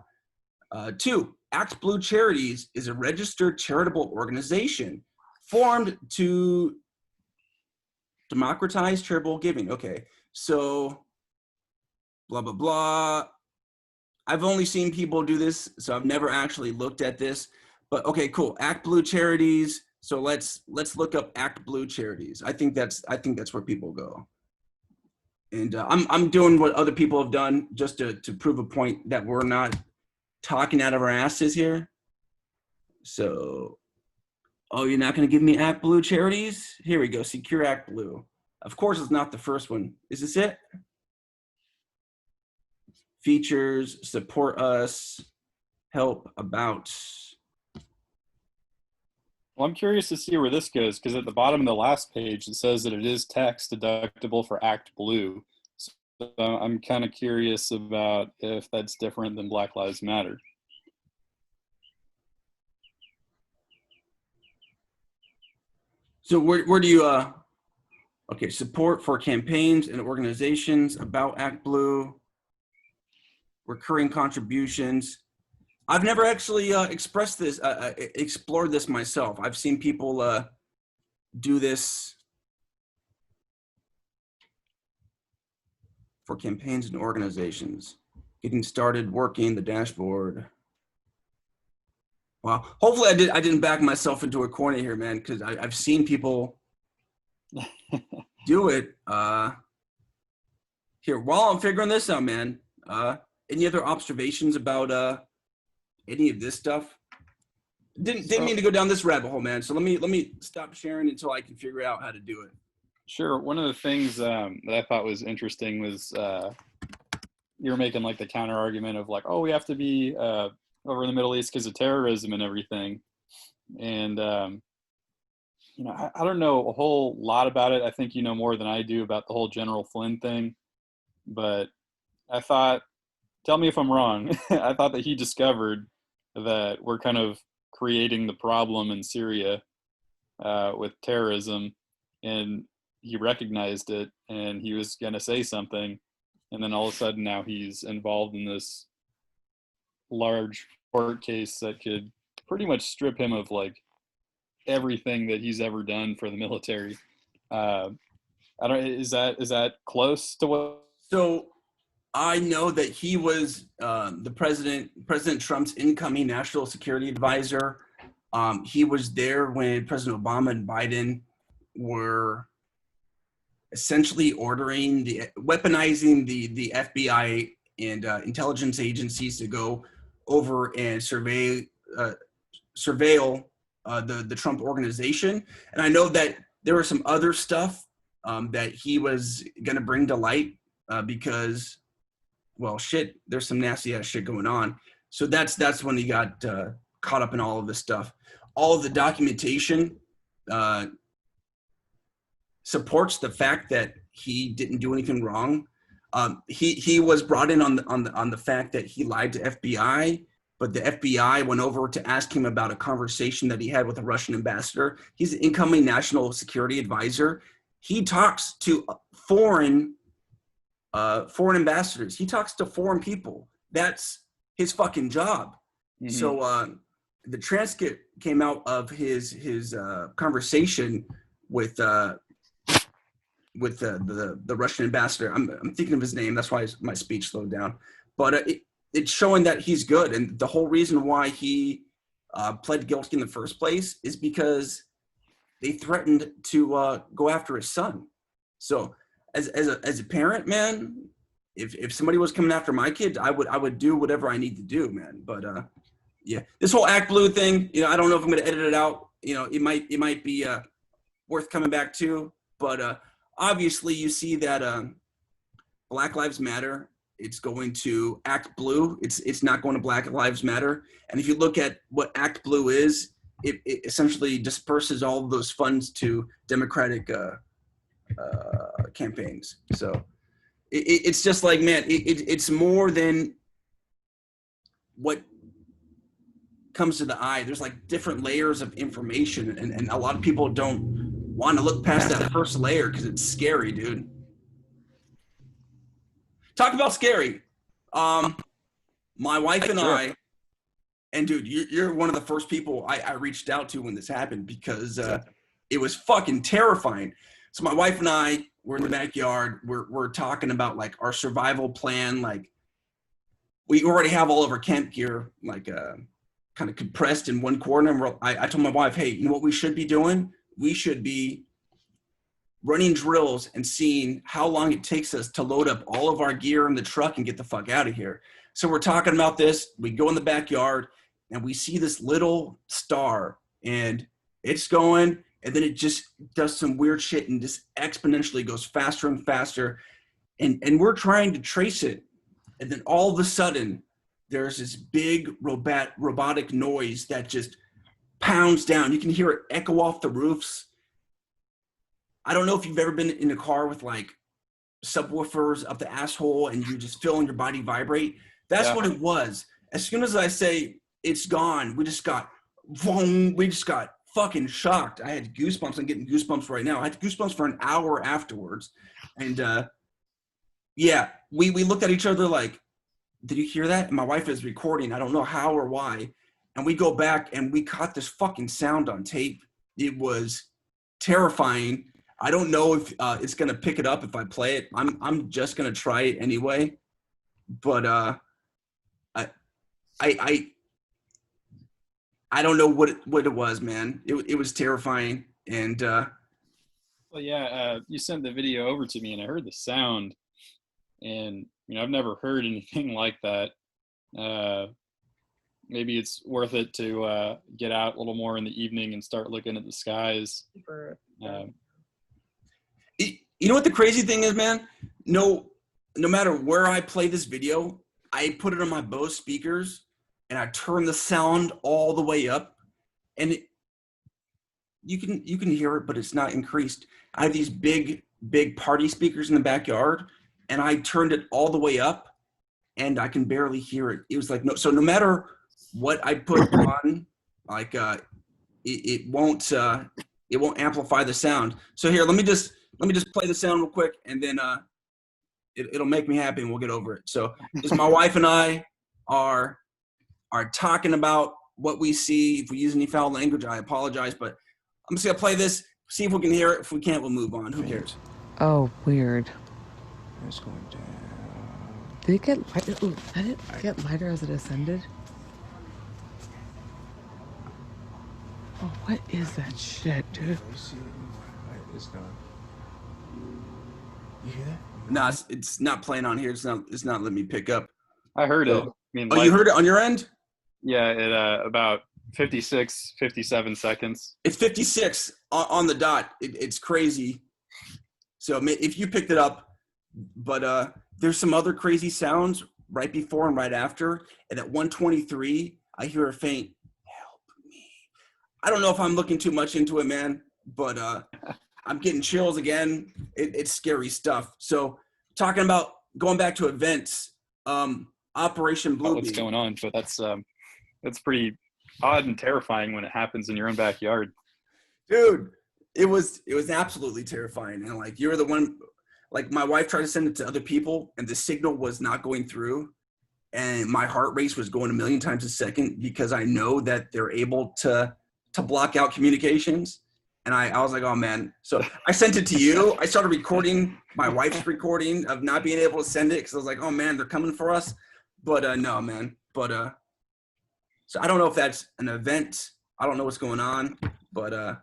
blah. 2, Act Blue Charities is a registered charitable organization formed to democratize charitable giving. Okay, so blah, blah, blah. I've only seen people do this, so I've never actually looked at this. But okay, cool. Act Blue Charities. So let's look up Act Blue Charities. I think that's where people go. And I'm doing what other people have done just to prove a point that we're not talking out of our asses here. So, oh, you're not going to give me Act Blue Charities? Here we go. Secure Act Blue. Of course, it's not the first one. Is this it? Features, support us, help about. Well, I'm curious to see where this goes, because at the bottom of the last page, it says that it is tax deductible for Act Blue. So I'm kind of curious about if that's different than Black Lives Matter. So where do you, okay, support for campaigns and organizations about Act Blue, recurring contributions. I've never actually expressed this, explored this myself. I've seen people do this for campaigns and organizations. Getting started, working, the dashboard. Wow. Hopefully I didn't back myself into a corner here, man, because I've seen people do it. Here, while I'm figuring this out, man, any other observations about any of this stuff? Didn't mean to go down this rabbit hole, man. So let me stop sharing until I can figure out how to do it. Sure. One of the things that I thought was interesting was you were making like the counter argument of like, oh, we have to be over in the Middle East because of terrorism and everything. And, you know, I don't know a whole lot about it. I think you know more than I do about the whole General Flynn thing. But I thought, tell me if I'm wrong, I thought that he discovered that we're kind of creating the problem in Syria with terrorism. And he recognized it and he was going to say something. And then all of a sudden now he's involved in this large court case that could pretty much strip him of like everything that he's ever done for the military. I don't, is that close to what? So I know that he was President Trump's incoming national security advisor. He was there when President Obama and Biden were essentially weaponizing the FBI and intelligence agencies to go over and surveil the Trump organization. And I know that there was some other stuff that he was going to bring to light because, well, shit, there's some nasty ass shit going on. So that's when he got caught up in all of this stuff. All of the documentation supports the fact that he didn't do anything wrong. He was brought in on the fact that he lied to FBI, but the FBI went over to ask him about a conversation that he had with a Russian ambassador. He's an incoming national security advisor. He talks to foreign ambassadors. He talks to foreign people. That's his fucking job. Mm-hmm. So the transcript came out of his conversation with the Russian ambassador. I'm thinking of his name. That's why my speech slowed down. But it's showing that he's good. And the whole reason why he pled guilty in the first place is because they threatened to go after his son. So as a parent, man, if somebody was coming after my kids, I would do whatever I need to do, man. But yeah, this whole Act Blue thing, I don't know if I'm gonna edit it out. It might be worth coming back to. But obviously, you see that Black Lives Matter. It's going to Act Blue. It's not going to Black Lives Matter. And if you look at what Act Blue is, it essentially disperses all of those funds to Democratic campaigns. So it's just like, man, it's more than what comes to the eye. There's like different layers of information, and a lot of people don't want to look past that first layer because it's scary, dude. Talk about scary. My wife and I, and dude, you're one of the first people I reached out to when this happened because it was fucking terrifying. So my wife and I were in the backyard. We're talking about like our survival plan. Like we already have all of our camp gear, like kind of compressed in one corner. And I told my wife, hey, you know what we should be doing? We should be running drills and seeing how long it takes us to load up all of our gear in the truck and get the fuck out of here. So we're talking about this. We go in the backyard and we see this little star and it's going, and then it just does some weird shit and just exponentially goes faster and faster. And we're trying to trace it. And then all of a sudden there's this big robotic noise that just pounds down. You can hear it echo off the roofs. I don't know if you've ever been in a car with like subwoofers up the asshole and you just feeling your body vibrate. That's what it was. As soon as I say it's gone, we just got fucking shocked. I had goosebumps. I'm getting goosebumps right now. I had goosebumps for an hour afterwards. And yeah, we looked at each other like, did you hear that? And my wife is recording. I don't know how or why. And we go back and we caught this fucking sound on tape. It was terrifying. I don't know if it's gonna pick it up if I play it. I'm just gonna try it anyway. But I don't know what it was, man. It was terrifying. And well, yeah, you sent the video over to me and I heard the sound, and I've never heard anything like that. Maybe it's worth it to get out a little more in the evening and start looking at the skies. You know what the crazy thing is, man? No matter where I play this video, I put it on my Bose speakers and I turn the sound all the way up, and you can hear it, but it's not increased. I have these big party speakers in the backyard, and I turned it all the way up, and I can barely hear it. It was like no matter what I put on, like it won't amplify the sound. So here, let me just play the sound real quick, and then it'll make me happy, and we'll get over it. So just my wife and I are talking about what we see. If we use any foul language, I apologize, but I'm just gonna play this, see if we can hear it. If we can't, we'll move on. Who cares? Oh, weird. It's going down. Did it get lighter? Ooh, did it get lighter as it ascended? Oh, what is that shit, dude? It's gone. You hear that? No, it's not playing on here. It's not letting me pick up. I heard it. You heard it on your end? Yeah, it about 56, 57 seconds. It's 56 on the dot. It's crazy. So if you picked it up, but there's some other crazy sounds right before and right after. And at 1:23, I hear a faint, help me. I don't know if I'm looking too much into it, man, but I'm getting chills again. It's scary stuff. So talking about going back to events, Operation Bluebeam. What's going on? But that's pretty odd and terrifying when it happens in your own backyard. Dude, it was absolutely terrifying. And like, you're the one, like my wife tried to send it to other people and the signal was not going through. And my heart rate was going a million times a second because I know that they're able to block out communications. And I was like, oh man. So I sent it to you. I started recording my wife's recording of not being able to send it because I was like, oh man, they're coming for us. But no, man. But so I don't know if that's an event. I don't know what's going on. But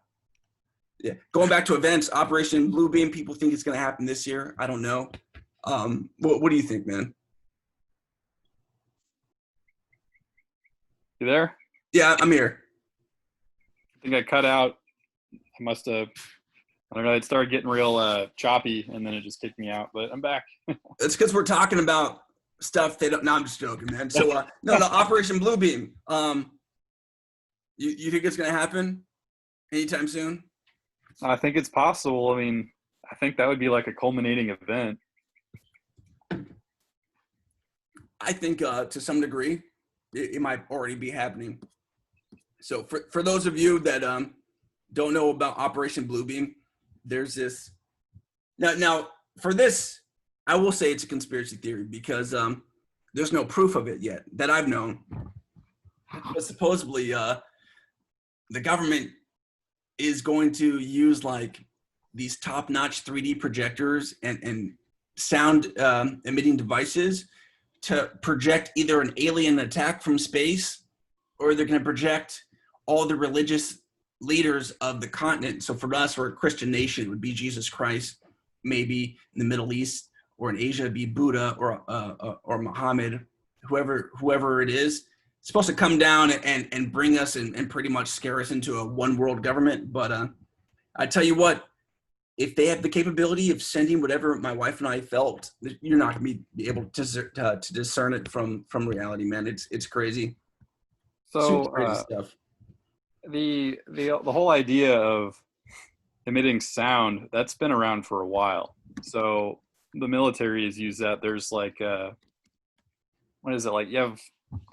yeah, going back to events, Operation Bluebeam. People think it's going to happen this year. I don't know. What do you think, man? You there? Yeah, I'm here. I think I cut out. I must have. I don't know. It started getting real choppy, and then it just kicked me out. But I'm back. It's because we're talking about stuff they don't. No, I'm just joking, man. So no, Operation Bluebeam. You think it's gonna happen anytime soon? I think it's possible. I mean, I think that would be like a culminating event. I think to some degree, it might already be happening. So for those of you that don't know about Operation Bluebeam, there's this. Now for this, I will say it's a conspiracy theory because there's no proof of it yet that I've known. But supposedly, the government is going to use like these top-notch 3D projectors and sound emitting devices to project either an alien attack from space, or they're going to project all the religious leaders of the continent. So for us, we're a Christian nation, it would be Jesus Christ. Maybe in the Middle East or in Asia, it'd be Buddha or Muhammad, whoever it is. It's supposed to come down and bring us and pretty much scare us into a one world government. But I tell you what, if they have the capability of sending whatever my wife and I felt, you're not going to be able to discern it from reality, man. It's crazy. So Super crazy stuff. the whole idea of emitting sound, that's been around for a while. So the military has used that. There's like what is it, like you have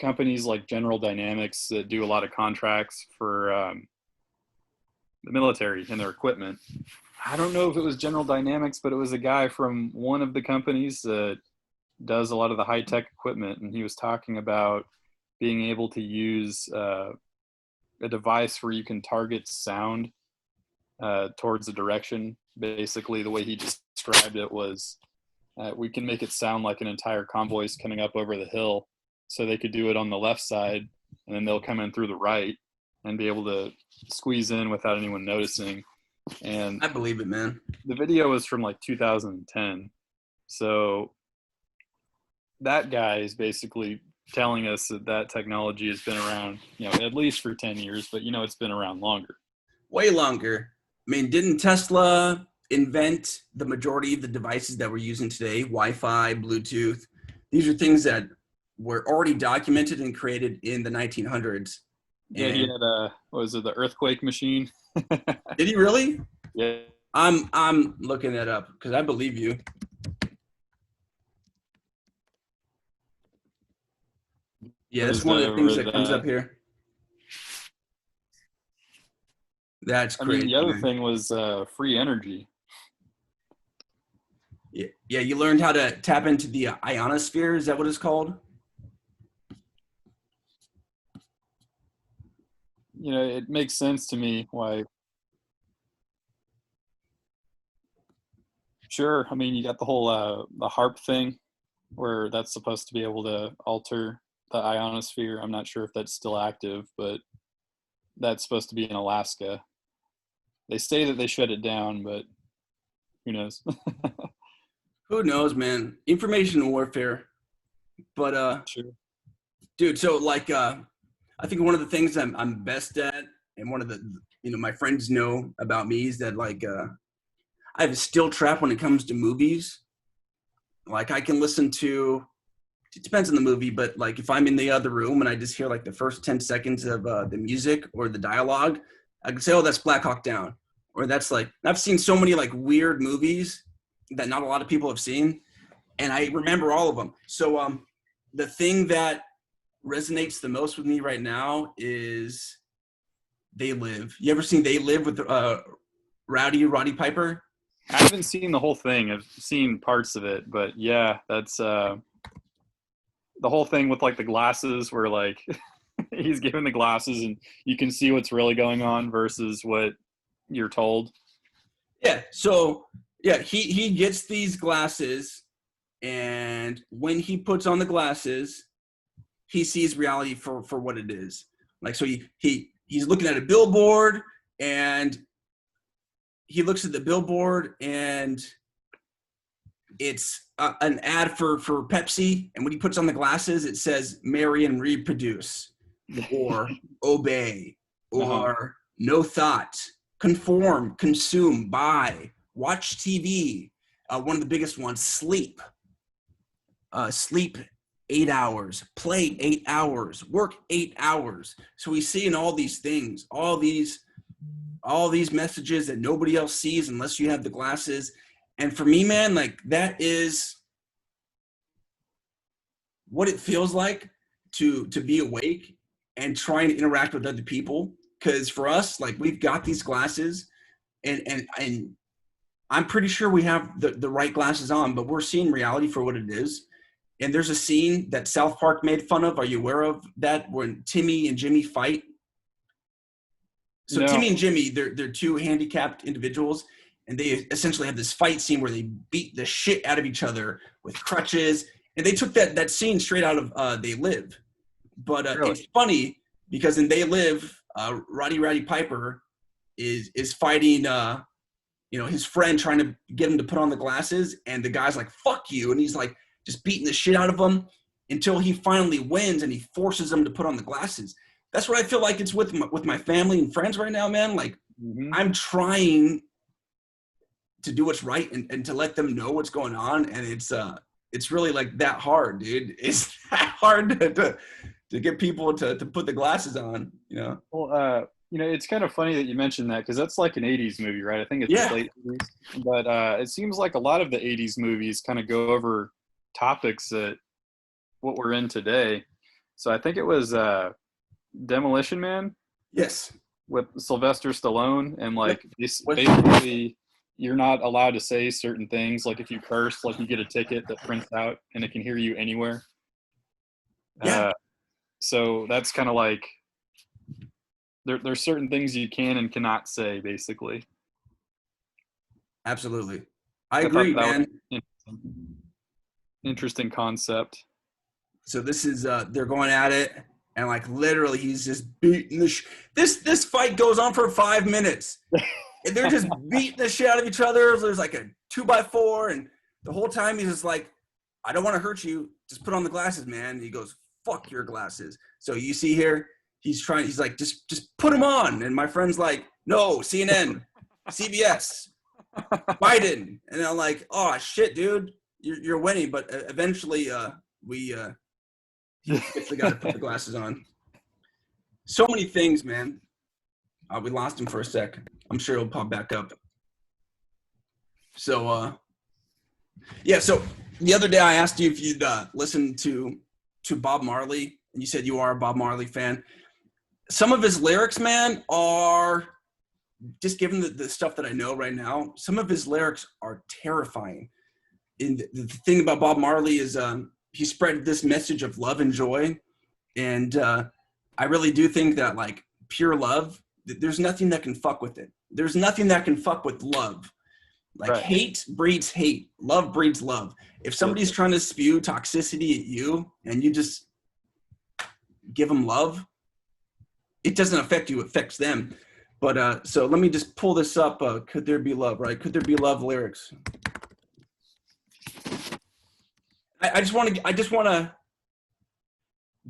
companies like General Dynamics that do a lot of contracts for the military and their equipment. I don't know if it was General Dynamics, but it was a guy from one of the companies that does a lot of the high-tech equipment, and he was talking about being able to use a device where you can target sound towards a direction. Basically, the way he described it was we can make it sound like an entire convoy is coming up over the hill, so they could do it on the left side, and then they'll come in through the right and be able to squeeze in without anyone noticing. And I believe it, man. the video was from like 2010. So that guy is basically telling us that technology has been around, at least for 10 years, but it's been around longer. Way longer. I mean, didn't Tesla invent the majority of the devices that we're using today? Wi-Fi, Bluetooth. These are things that were already documented and created in the 1900s. Yeah, he had what was it, the earthquake machine? Did he really? Yeah. I'm looking that up because I believe you. Yeah, that's one of the things that comes up here. That's crazy. I mean, the other thing was free energy. Yeah, you learned how to tap into the ionosphere. Is that what it's called? It makes sense to me why. Sure. I mean, you got the whole the HARP thing where that's supposed to be able to alter the ionosphere. I'm not sure if that's still active, but that's supposed to be in Alaska. They say that they shut it down, but who knows? Who knows, man? Information warfare. But sure. Dude, so like I think one of the things I'm best at, and one of the my friends know about me, is that like I have a still trap when it comes to movies. Like I can listen to, it depends on the movie, but like if I'm in the other room and I just hear like the first 10 seconds of the music or the dialogue, I can say, oh, that's Black Hawk Down. Or that's like, I've seen so many like weird movies that not a lot of people have seen, and I remember all of them. So the thing that resonates the most with me right now is They Live. You ever seen They Live with Roddy Piper? I haven't seen the whole thing. I've seen parts of it, but yeah, that's the whole thing with like the glasses where like he's given the glasses and you can see what's really going on versus what you're told. Yeah. So yeah, he gets these glasses, and when he puts on the glasses, he sees reality for what it is. Like, so he's looking at a billboard, and he looks at the billboard, and it's an ad for Pepsi, and when he puts on the glasses, it says "marry and reproduce," or "obey," or "no thought," "conform," "consume," "buy," "watch TV." One of the biggest ones: sleep. Sleep 8 hours, play 8 hours, work 8 hours. So we see in all these things, all these messages that nobody else sees unless you have the glasses. And for me, man, like that is what it feels like to be awake and trying to interact with other people. Because for us, like we've got these glasses, and I'm pretty sure we have the right glasses on, but we're seeing reality for what it is. And there's a scene that South Park made fun of. Are you aware of that? When Timmy and Jimmy fight. So No. Timmy and Jimmy, they're two handicapped individuals, and they essentially have this fight scene where they beat the shit out of each other with crutches. And they took that scene straight out of They Live. But Really? It's funny because in They Live, Roddy Piper is fighting his friend, trying to get him to put on the glasses, and the guy's like, "Fuck you," and he's like just beating the shit out of him until he finally wins and he forces him to put on the glasses. That's what I feel like it's with my family and friends right now, man. Like I'm trying to do what's right and to let them know what's going on, and it's really like that hard, dude. It's that hard to get people to put the glasses on, you know. Well, it's kind of funny that you mentioned that because that's like an 80s movie, right? I think it's late 80s. But it seems like a lot of the 80s movies kind of go over topics that what we're in today. So I think it was Demolition Man. Yes. With Sylvester Stallone, and like basically you're not allowed to say certain things. Like if you curse, like you get a ticket that prints out and it can hear you anywhere. Yeah. So that's kind of like there's certain things you can and cannot say, basically. Absolutely. I agree, man. Interesting concept. So this is they're going at it, and like literally he's just beating this fight goes on for 5 minutes. And they're just beating the shit out of each other. There's like a 2x4, and the whole time he's just like, "I don't want to hurt you. Just put on the glasses, man." And he goes, "Fuck your glasses." So you see here, he's like, just put them on. And my friend's like, "No, CNN, CBS, Biden." And I'm like, "Oh shit, dude, you're winning." But eventually, he gets the guy to put the glasses on. So many things, man. We lost him for a sec. I'm sure he'll pop back up. So, so the other day I asked you if you'd listen to Bob Marley, and you said you are a Bob Marley fan. Some of his lyrics, man, are just given the stuff that I know right now, some of his lyrics are terrifying. And the thing about Bob Marley is he spread this message of love and joy. And I really do think that like pure love, there's nothing that can fuck with it. There's nothing that can fuck with love. Like Right. Hate breeds hate. Love breeds love. If somebody's trying to spew toxicity at you and you just give them love, it doesn't affect you, it affects them. But so let me just pull this up. Could there be love, right? Could there be love lyrics? I just want to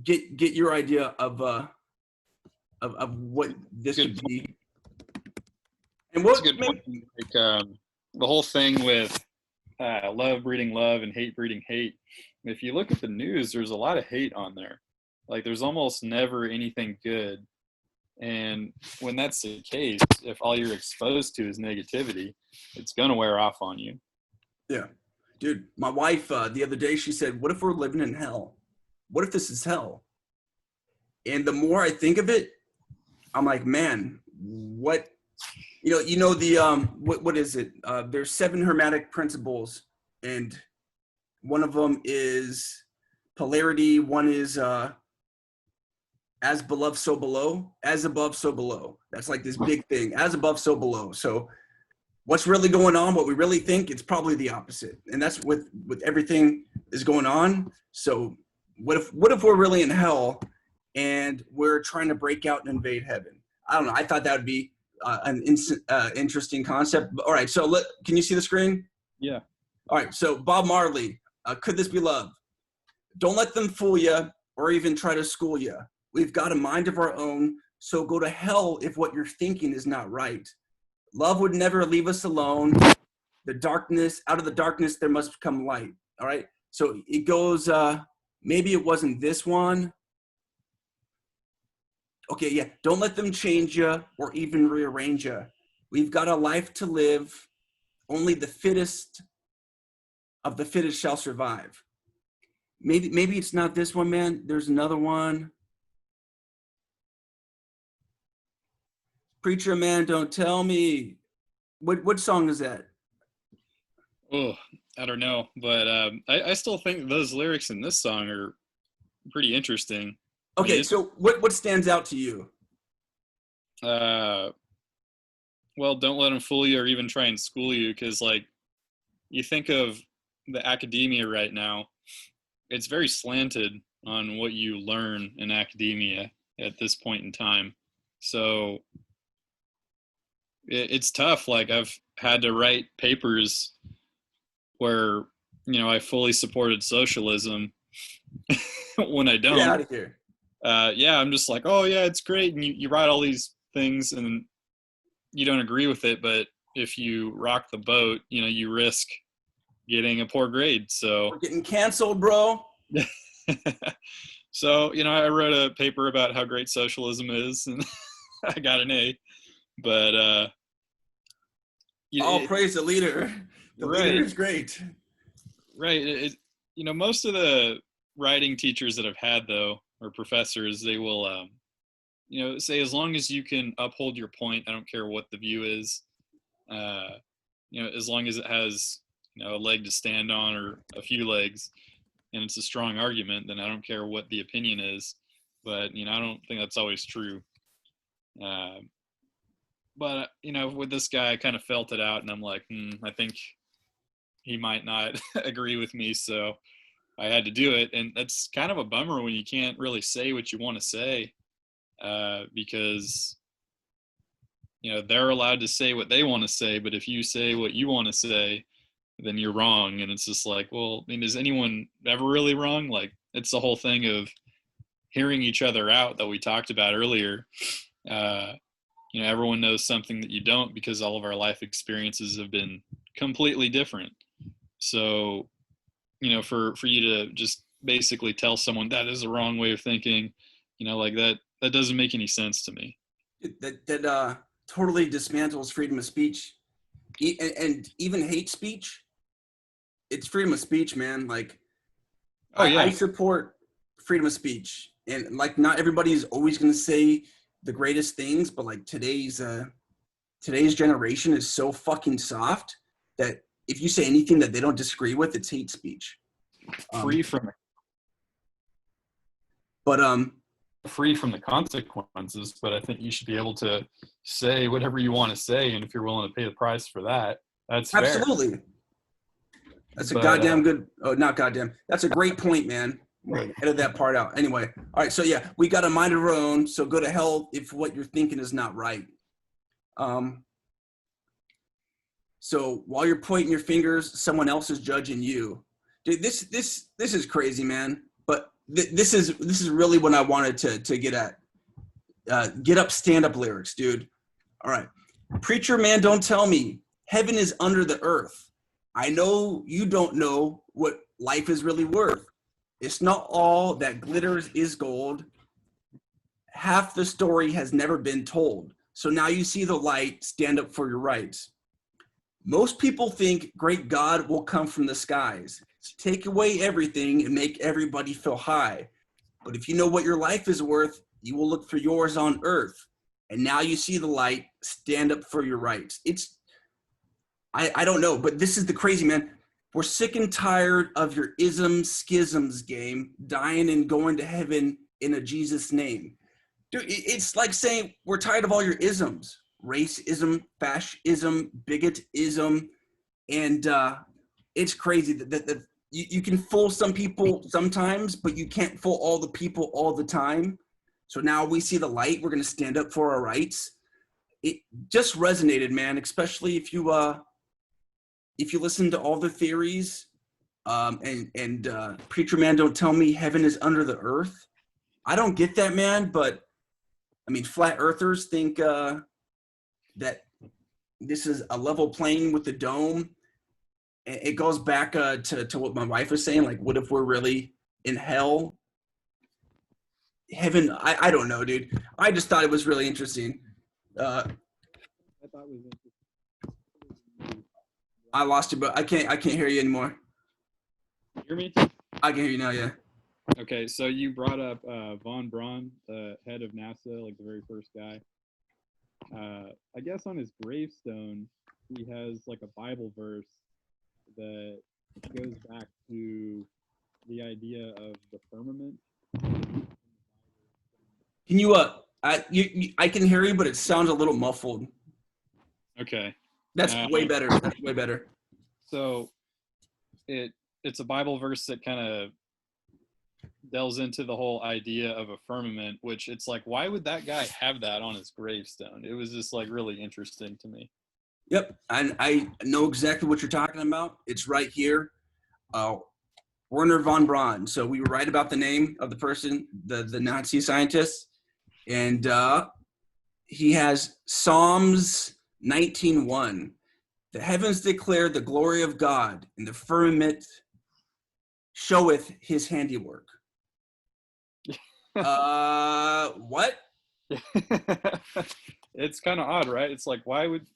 get your idea of what this would be. And what That's a good point. Like, the whole thing with love breeding love and hate breeding hate. If you look at the news, there's a lot of hate on there. Like there's almost never anything good. And when that's the case, if all you're exposed to is negativity, it's going to wear off on you. Yeah. Dude, my wife, the other day, she said, what if we're living in hell? What if this is hell? And the more I think of it, I'm like, man, what, you know the, what is it? There's 7 hermetic principles, and one of them is polarity. One is as beloved, so below, as above, so below. That's like this big thing, as above, so below. So what's really going on, what we really think, it's probably the opposite. And that's with everything is going on. So what if we're really in hell and we're trying to break out and invade heaven? I don't know. I thought that would be an interesting concept. All right. So can you see the screen? Yeah. All right, so Bob Marley, Could This Be Love? Don't let them fool you or even try to school you. We've got a mind of our own, so go to hell if what you're thinking is not right. Love would never leave us alone. Out of the darkness, there must come light. All right, so it goes, maybe it wasn't this one. Okay, yeah, don't let them change you or even rearrange you. We've got a life to live. Only the fittest of the fittest shall survive. Maybe it's not this one, man. There's another one. Preacher man, don't tell me. What song is that? Oh, I don't know, but I still think those lyrics in this song are pretty interesting. Okay, so what stands out to you? Well, don't let them fool you or even try and school you, because like you think of the academia right now, it's very slanted on what you learn in academia at this point in time. So it's tough. Like I've had to write papers where, I fully supported socialism when I don't. Get out of here. I'm just like, oh yeah, it's great. And you write all these things and you don't agree with it, but if you rock the boat, you risk getting a poor grade. So we're getting canceled, bro. So, I wrote a paper about how great socialism is and I got an A, but praise the leader. The leader is great. Right. Most of the writing teachers that I've had though, or professors, they will, say as long as you can uphold your point, I don't care what the view is, as long as it has, a leg to stand on or a few legs and it's a strong argument, then I don't care what the opinion is. But, I don't think that's always true. But, with this guy, I kind of felt it out and I'm like, I think he might not agree with me. So I had to do it. And that's kind of a bummer when you can't really say what you want to say, because, they're allowed to say what they want to say. But if you say what you want to say, then you're wrong. And it's just like, well, is anyone ever really wrong? Like, it's the whole thing of hearing each other out that we talked about earlier. Everyone knows something that you don't because all of our life experiences have been completely different. So, for you to just basically tell someone that is the wrong way of thinking, like that doesn't make any sense to me. That totally dismantles freedom of speech and even hate speech. It's freedom of speech, man. Like, I support freedom of speech, and like, not everybody is always going to say the greatest things, but like today's generation is so fucking soft that if you say anything that they don't disagree with, it's hate speech. Free from the consequences, but I think you should be able to say whatever you want to say, and if you're willing to pay the price for that, that's fair. Absolutely. That's that's a great point, man. Edit that part out. Anyway, all right, so yeah, we got a mind of our own, so go to hell if what you're thinking is not right. So while you're pointing your fingers, someone else is judging you. Dude, this is crazy, man. But this is really what I wanted to get at. Get up, stand up lyrics, dude. All right. Preacher man, don't tell me heaven is under the earth. I know you don't know what life is really worth. It's not all that glitters is gold. Half the story has never been told. So now you see the light, stand up for your rights. Most people think great God will come from the skies, take away everything and make everybody feel high. But if you know what your life is worth, you will look for yours on earth. And now you see the light, stand up for your rights. I don't know, but this is the crazy, man. We're sick and tired of your isms, schisms game, dying and going to heaven in a Jesus name. Dude, it's like saying we're tired of all your isms. Racism, fascism, bigotism, and it's crazy that you can fool some people sometimes, but you can't fool all the people all the time. So now we see the light. We're going to stand up for our rights. It just resonated, man, especially if you if you listen to all the theories, and Preacher Man Don't Tell Me Heaven is Under the Earth, I don't get that, man. But I mean, flat earthers think that this is a level plane with the dome. It goes back to what my wife was saying. Like, what if we're really in hell? Heaven, I don't know, dude. I just thought it was really interesting. I thought it was interesting. I lost you, but I can't hear you anymore. You hear me? I can hear you now, yeah. Okay, so you brought up Von Braun, the head of NASA, like the very first guy. I guess on his gravestone, he has like a Bible verse that goes back to the idea of the firmament. Can you I can hear you, but it sounds a little muffled. Okay. That's way better. That's way better. So it's a Bible verse that kind of delves into the whole idea of a firmament, which it's like, why would that guy have that on his gravestone? It was just like really interesting to me. Yep, I know exactly what you're talking about. It's right here. Werner von Braun. So we were right about the name of the person, the Nazi scientist. And he has Psalms 19:1. The heavens declare the glory of God, and the firmament showeth his handiwork. What? It's kind of odd, right? It's like, why would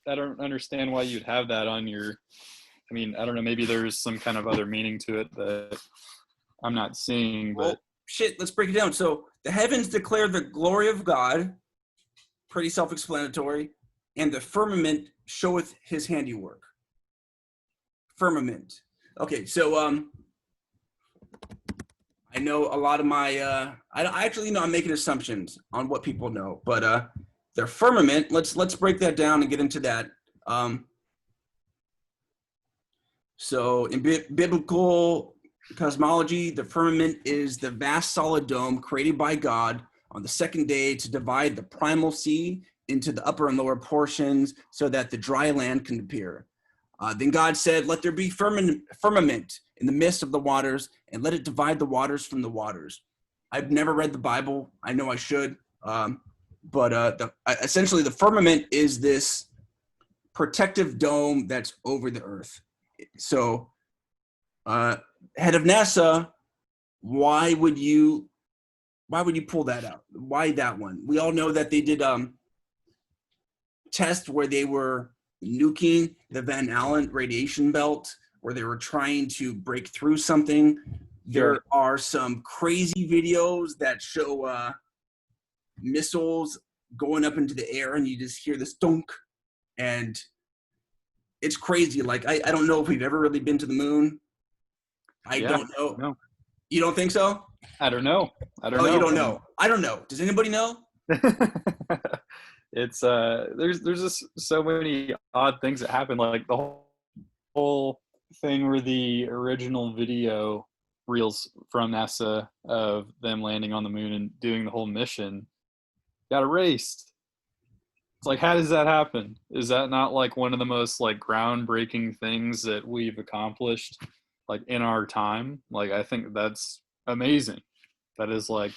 I don't understand why you'd have that on your. I mean, I don't know. Maybe there's some kind of other meaning to it that I'm not seeing. But well, shit, let's break it down. So the heavens declare the glory of God. Pretty self-explanatory. And the firmament showeth his handiwork. Firmament. Okay, so I know a lot of my I actually I'm making assumptions on what people know, but their firmament, let's break that down and get into that. So in biblical cosmology, the firmament is the vast solid dome created by God on the second day to divide the primal sea into the upper and lower portions so that the dry land can appear. Then God said, let there be firmament in the midst of the waters, and let it divide the waters from the waters. I've never read the Bible. I know I should. But essentially the firmament is this protective dome that's over the earth. So head of NASA, why would you pull that out? Why that one? We all know that they did tests where they were nuking the Van Allen radiation belt, where they were trying to break through something. There are some crazy videos that show missiles going up into the air, and you just hear this dunk, and it's crazy. Like, I don't know if we've ever really been to the moon. I don't know. No. You don't think so? I don't know. Oh, you don't know. I don't know. Does anybody know? It's there's just so many odd things that happen, like the whole thing where the original video reels from NASA of them landing on the moon and doing the whole mission got erased. It's like, how does that happen? Is that not like one of the most like groundbreaking things that we've accomplished like in our time? Like, I think that's amazing. That is like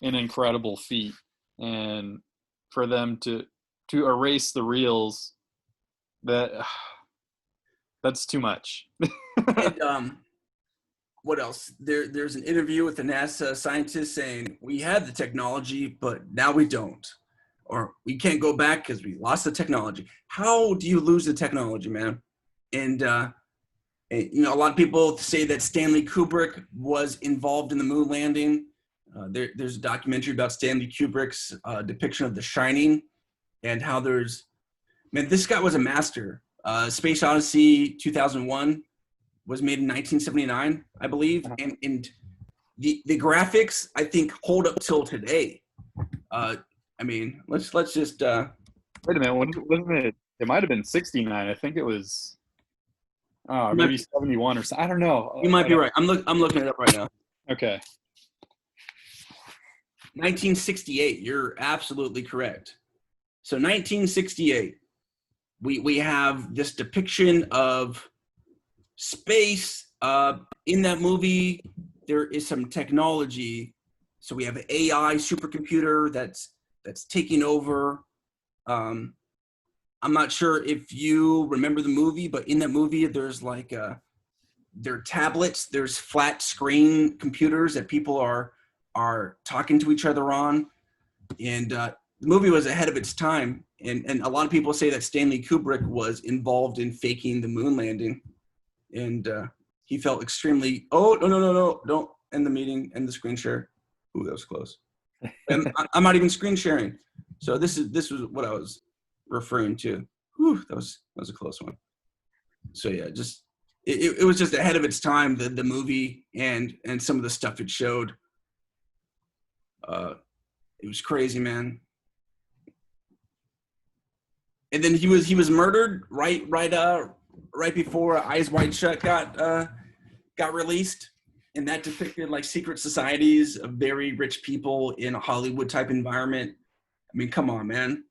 an incredible feat. And for them to erase the reels, that's too much. And what else? There's an interview with a NASA scientist saying we had the technology, but now we don't, or we can't go back because we lost the technology. How do you lose the technology, man? And a lot of people say that Stanley Kubrick was involved in the moon landing. There's a documentary about Stanley Kubrick's depiction of The Shining, and how this guy was a master. Space Odyssey 2001 was made in 1979, I believe, and the graphics, I think, hold up till today. I mean, let's just wait a minute, wasn't it? It might have been 69. I think it was maybe 71 or so. I don't know. You might be right. I'm looking it up right now. Okay. 1968. You're absolutely correct. So 1968. we have this depiction of space. In that movie, there is some technology. So we have an AI supercomputer that's taking over. I'm not sure if you remember the movie, but in that movie, there's like there are tablets, there's flat screen computers that people are talking to each other on, and the movie was ahead of its time. And a lot of people say that Stanley Kubrick was involved in faking the moon landing, and he felt extremely. Oh no! Don't end the meeting, end the screen share. Ooh, that was close. And I'm not even screen sharing. So this was what I was referring to. Whew, that was a close one. So yeah, just it was just ahead of its time, the movie and some of the stuff it showed. It was crazy, man. And then he was murdered right before Eyes Wide Shut got released, and that depicted like secret societies of very rich people in a Hollywood type environment. I mean, come on, man.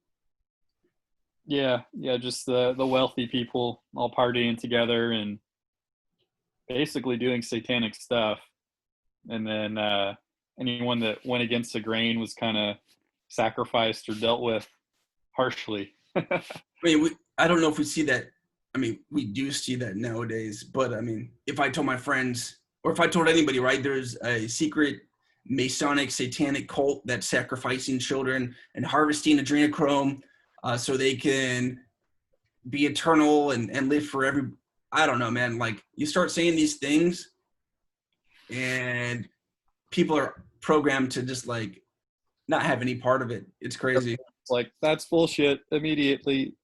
Yeah, just the wealthy people all partying together and basically doing satanic stuff. And then anyone that went against the grain was kind of sacrificed or dealt with harshly. I mean, I don't know if we see that. I mean, we do see that nowadays, but I mean, if I told my friends or if I told anybody, right, there's a secret Masonic satanic cult that's sacrificing children and harvesting adrenochrome so they can be eternal and live forever. I don't know, man. Like, you start saying these things and people are programmed to just like not have any part of it. It's crazy. It's like, that's bullshit immediately.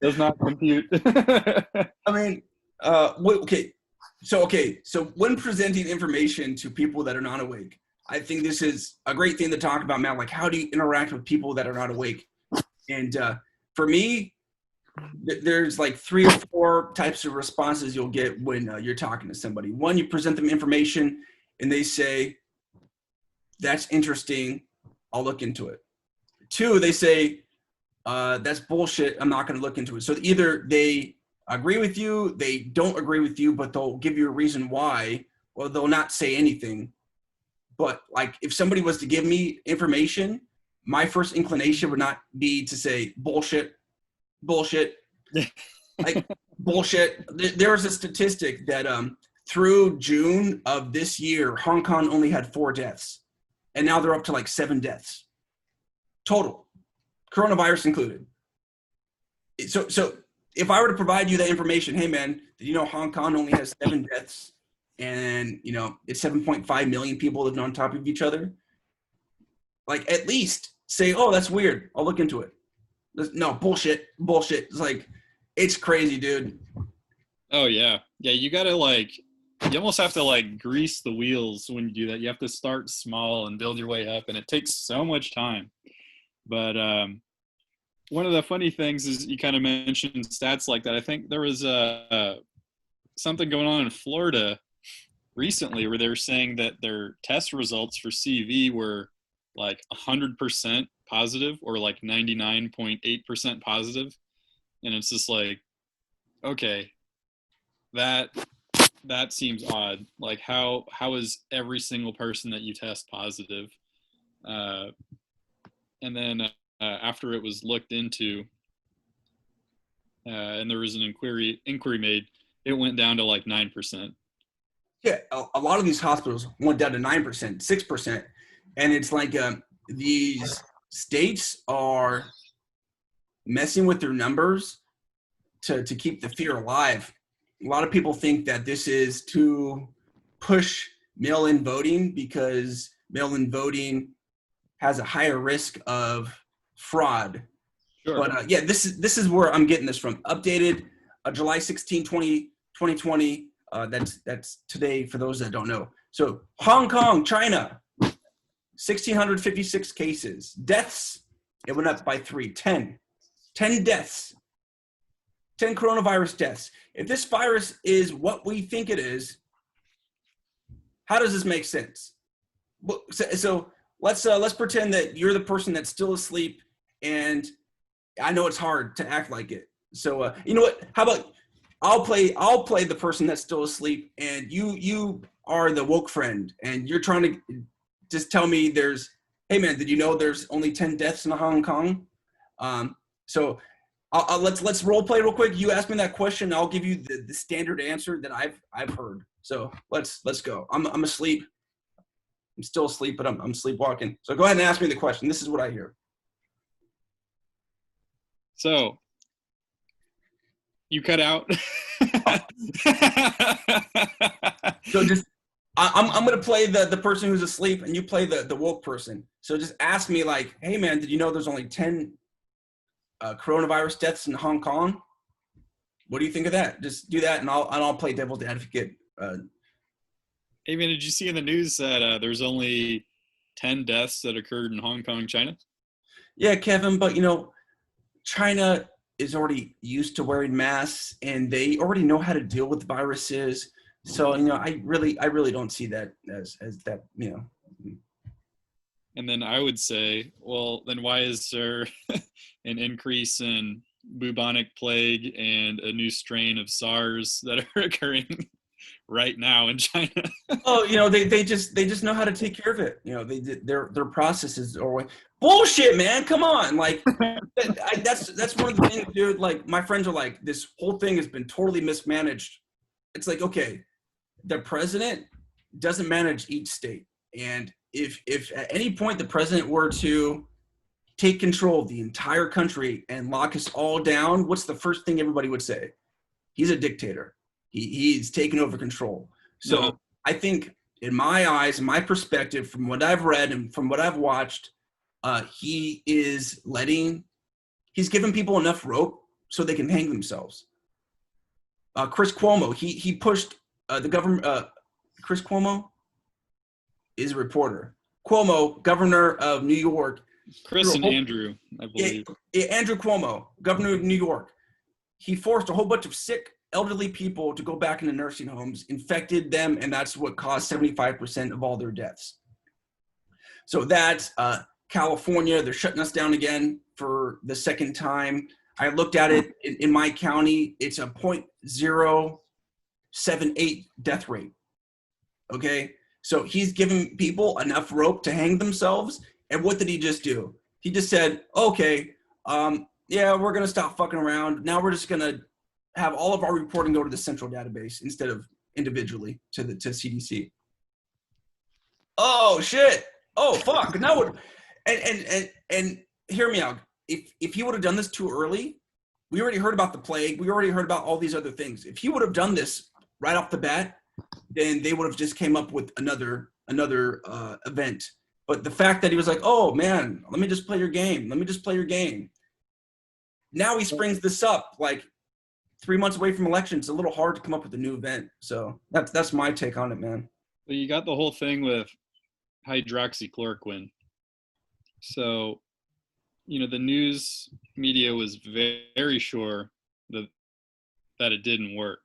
Does not compute. I mean, okay. So when presenting information to people that are not awake, I think this is a great thing to talk about, Matt. Like, how do you interact with people that are not awake? And for me, there's like 3 or 4 types of responses you'll get when you're talking to somebody. One, you present them information and they say, that's interesting, I'll look into it. 2, they say, that's bullshit, I'm not going to look into it. So either they agree with you, they don't agree with you, but they'll give you a reason why, or they'll not say anything. But like, if somebody was to give me information, my first inclination would not be to say bullshit, like bullshit. There was a statistic that through June of this year, Hong Kong only had 4 deaths, and now they're up to like 7 deaths total, coronavirus included. So if I were to provide you that information, hey man, did you know Hong Kong only has 7 deaths, and you know it's 7.5 million people living on top of each other? Like, at least say, oh, that's weird, I'll look into it. No, bullshit. It's like, it's crazy, dude. Oh yeah. You gotta you almost have to like grease the wheels when you do that. You have to start small and build your way up, and it takes so much time. But one of the funny things is you kind of mentioned stats like that. I think there was something going on in Florida recently where they were saying that their test results for CV were like 100% positive or like 99.8% positive. And it's just like, okay, that seems odd. Like, how is every single person that you test positive? And then after it was looked into and there was an inquiry made, it went down to like 9%. Yeah, a lot of these hospitals went down to 9%, 6%. And it's like these states are messing with their numbers to keep the fear alive. A lot of people think that this is to push mail-in voting because mail-in voting has a higher risk of fraud. Sure. But yeah, this is where I'm getting this from. Updated July 16, 2020. That's today for those that don't know. So Hong Kong, China, 1,656 cases. Deaths, it went up by 3, 10 deaths. 10 coronavirus deaths. If this virus is what we think it is, how does this make sense? So let's pretend that you're the person that's still asleep and I know it's hard to act like it. So you know what? How about I'll play the person that's still asleep, and you are the woke friend, and you're trying to just tell me hey man, did you know there's only 10 deaths in Hong Kong? So let's role play real quick. You ask me that question, I'll give you the standard answer that I've heard. So let's go. I'm asleep. I'm still asleep, but I'm sleepwalking. So go ahead and ask me the question. This is what I hear. So you cut out. So just I'm gonna play the person who's asleep, and you play the woke person. So just ask me like, hey man, did you know there's only 10 coronavirus deaths in Hong Kong? What do you think of that? Just do that, and I'll play devil's advocate. Hey man, did you see in the news that there's only 10 deaths that occurred in Hong Kong, China? Yeah, Kevin, but China is already used to wearing masks, and they already know how to deal with viruses. So I really don't see that as that. And then I would say, well, then why is there an increase in bubonic plague and a new strain of SARS that are occurring right now in China? Oh, they just know how to take care of it. Their processes are bullshit, man. Come on, like that's one of the things, dude. Like my friends are like, this whole thing has been totally mismanaged. It's like, okay, the president doesn't manage each state, and if at any point the president were to take control of the entire country and lock us all down, what's the first thing everybody would say? He's a dictator. He's taken over control. So I think, in my eyes, in my perspective, from what I've read and from what I've watched, he's giving people enough rope so they can hang themselves. Chris Cuomo, he pushed the government. Chris Cuomo is a reporter. Cuomo, governor of New York. Chris and Andrew, I believe. Yeah, Andrew Cuomo, governor of New York. He forced a whole bunch of sick, elderly people to go back into nursing homes, infected them, and that's what caused 75% of all their deaths. So that's California. They're shutting us down again for the second time. I looked at it in my county. It's a 0.078 death rate. Okay, so he's giving people enough rope to hang themselves. And what did he just do? He just said, okay, yeah, we're going to stop fucking around. Now we're just going to have all of our reporting go to the central database instead of individually to CDC. Oh, shit. Oh, fuck. Now what? And hear me out. If he would have done this too early, we already heard about the plague. We already heard about all these other things. If he would have done this right off the bat, then they would have just came up with another event. But the fact that he was like, oh, man, let me just play your game. Let me just play your game. Now he springs this up like 3 months away from election. It's a little hard to come up with a new event. So that's my take on it, man. Well, you got the whole thing with hydroxychloroquine. So, the news media was very sure that it didn't work.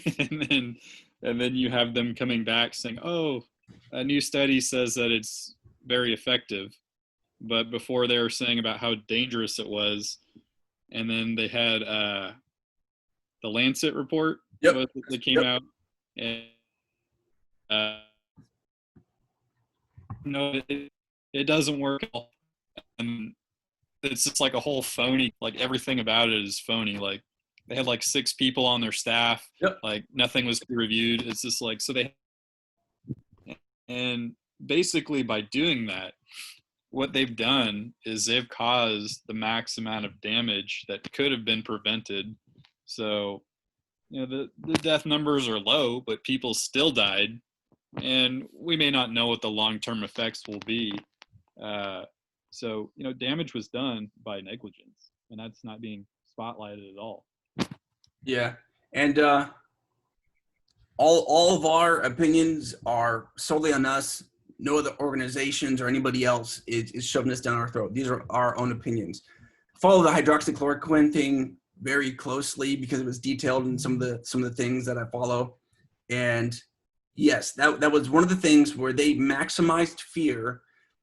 and then you have them coming back saying, oh, a new study says that it's very effective. But before they were saying about how dangerous it was. And then they had the Lancet report that came out. And it doesn't work at all. And it's just like a whole phony, like everything about it is phony. Like they had like 6 people on their staff. Like nothing was reviewed. It's just like, and basically by doing that, what they've done is they've caused the max amount of damage that could have been prevented. So, the death numbers are low, but people still died. And we may not know what the long-term effects will be. So, damage was done by negligence, and that's not being spotlighted at all. Yeah. And all of our opinions are solely on us. No other organizations or anybody else is shoving this down our throat. These are our own opinions. Follow the hydroxychloroquine thing very closely because it was detailed in some of the things that I follow. And yes, that was one of the things where they maximized fear.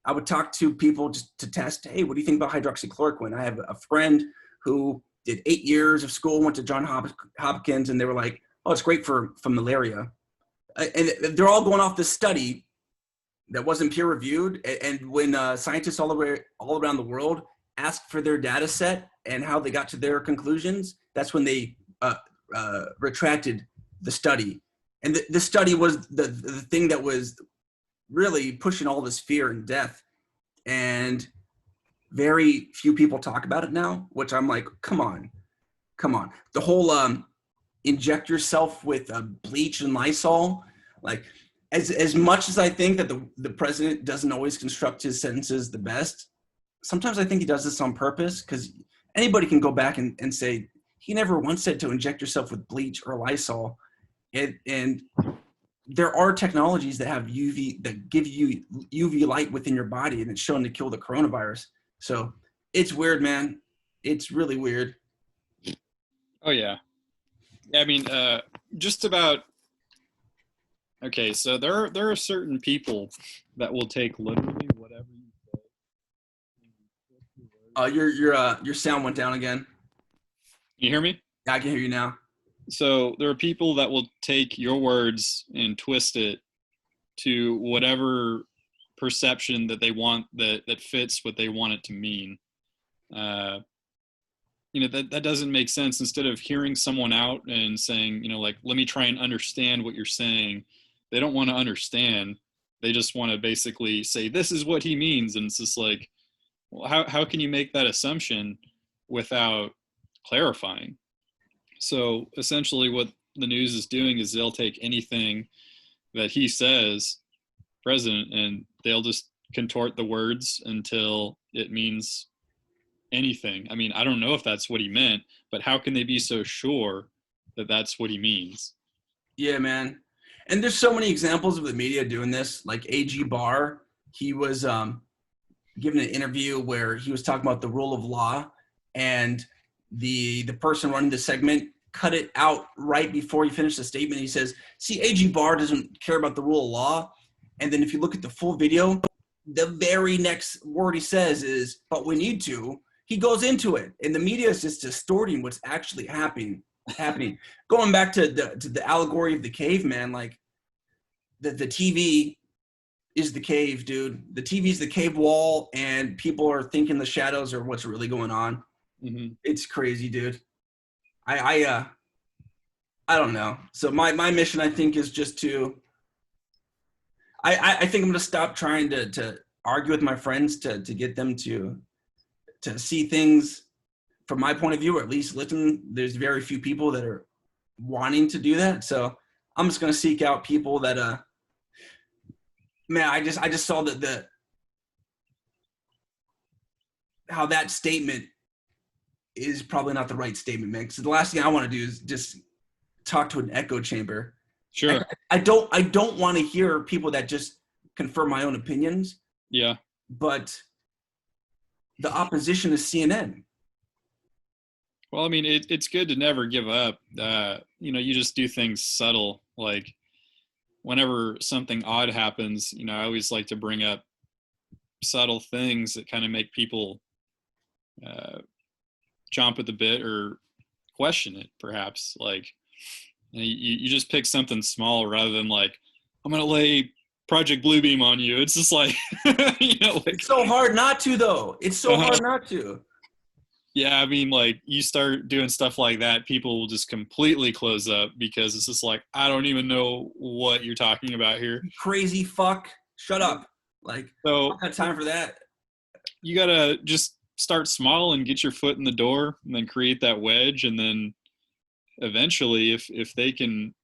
I would talk to people just to test, hey, what do you think about hydroxychloroquine? I have a friend who did 8 years of school, went to Johns Hopkins, and they were like, oh, it's great for malaria. And they're all going off this study that wasn't peer reviewed. And when scientists all around the world asked for their data set and how they got to their conclusions, that's when they retracted the study. And the study was the thing that was really pushing all this fear and death. And very few people talk about it now, which I'm like, come on. The whole inject yourself with bleach and Lysol, like as much as I think that the president doesn't always construct his sentences the best, sometimes I think he does this on purpose, because anybody can go back and say he never once said to inject yourself with bleach or Lysol. And there are technologies that have that give you UV light within your body, and it's shown to kill the coronavirus. So it's weird, man. It's really weird. Oh yeah. I mean, just about. Okay, so there are certain people that will take literally whatever you say. Your sound went down again. You hear me? Yeah, I can hear you now. So there are people that will take your words and twist it to whatever perception that they want, that fits what they want it to mean. That doesn't make sense. Instead of hearing someone out and saying, like, let me try and understand what you're saying, they don't want to understand. They just want to basically say, this is what he means. And it's just like, well, how can you make that assumption without clarifying? So essentially what the news is doing is they'll take anything that he says, president, and they'll just contort the words until it means anything. I mean, I don't know if that's what he meant, but how can they be so sure that that's what he means? Yeah, man. And there's so many examples of the media doing this. Like AG Barr, he was given an interview where he was talking about the rule of law, and the person running the segment cut it out right before he finished the statement. He says, see, AG Barr doesn't care about the rule of law. And then if you look at the full video, the very next word he says is, but we need to. He goes into it, and the media is just distorting what's actually happening. Going back to the allegory of the caveman, like the TV is the cave, dude. The TV is the cave wall, and people are thinking the shadows are what's really going on. Mm-hmm. It's crazy, dude. I don't know. So my mission, I think, is just to. I think I'm gonna stop trying to argue with my friends to get them to see things from my point of view, or at least listen. There's very few people that are wanting to do that, so I'm just gonna seek out people that man, I just saw that how that statement is probably not the right statement, man. Because the last thing I want to do is just talk to an echo chamber. Sure. I don't want to hear people that just confirm my own opinions. Yeah. But the opposition is CNN. Well, I mean, it's good to never give up. You just do things subtle. Like whenever something odd happens, I always like to bring up subtle things that kind of make people jump at the bit or question it, perhaps. Like you just pick something small rather than like, I'm going to lay Project Bluebeam on you. It's just like, it's so hard not to, though. It's so hard not to. Yeah, I mean, like, you start doing stuff like that, people will just completely close up because it's just like, I don't even know what you're talking about here. You crazy fuck. Shut up. Like, so I don't have time for that. You got to just start small and get your foot in the door and then create that wedge. And then eventually, if they can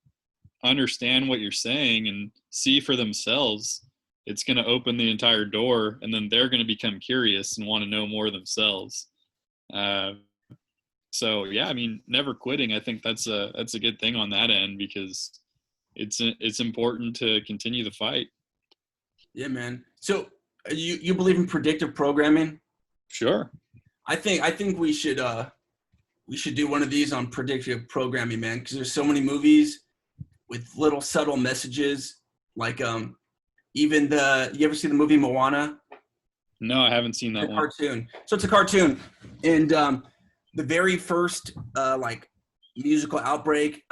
understand what you're saying and see for themselves, it's going to open the entire door, and then they're going to become curious and want to know more themselves. So yeah, I mean, never quitting. I think that's a good thing on that end, because it's important to continue the fight. Yeah, man. So you believe in predictive programming? Sure. I think we should do one of these on predictive programming, man, because there's so many movies with little subtle messages, like even you ever see the movie Moana? No, I haven't seen that The one. cartoon. So it's a cartoon, and the very first like musical outbreak,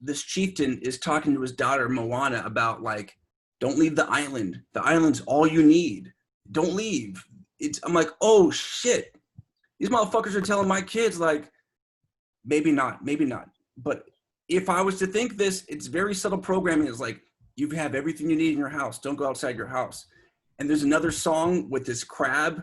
this chieftain is talking to his daughter Moana about like, don't leave the island. The island's all you need. Don't leave. I'm like, oh shit. These motherfuckers are telling my kids like, maybe not, maybe not. But if I was to think this, it's very subtle programming. It's like, you have everything you need in your house. Don't go outside your house. And there's another song with this crab.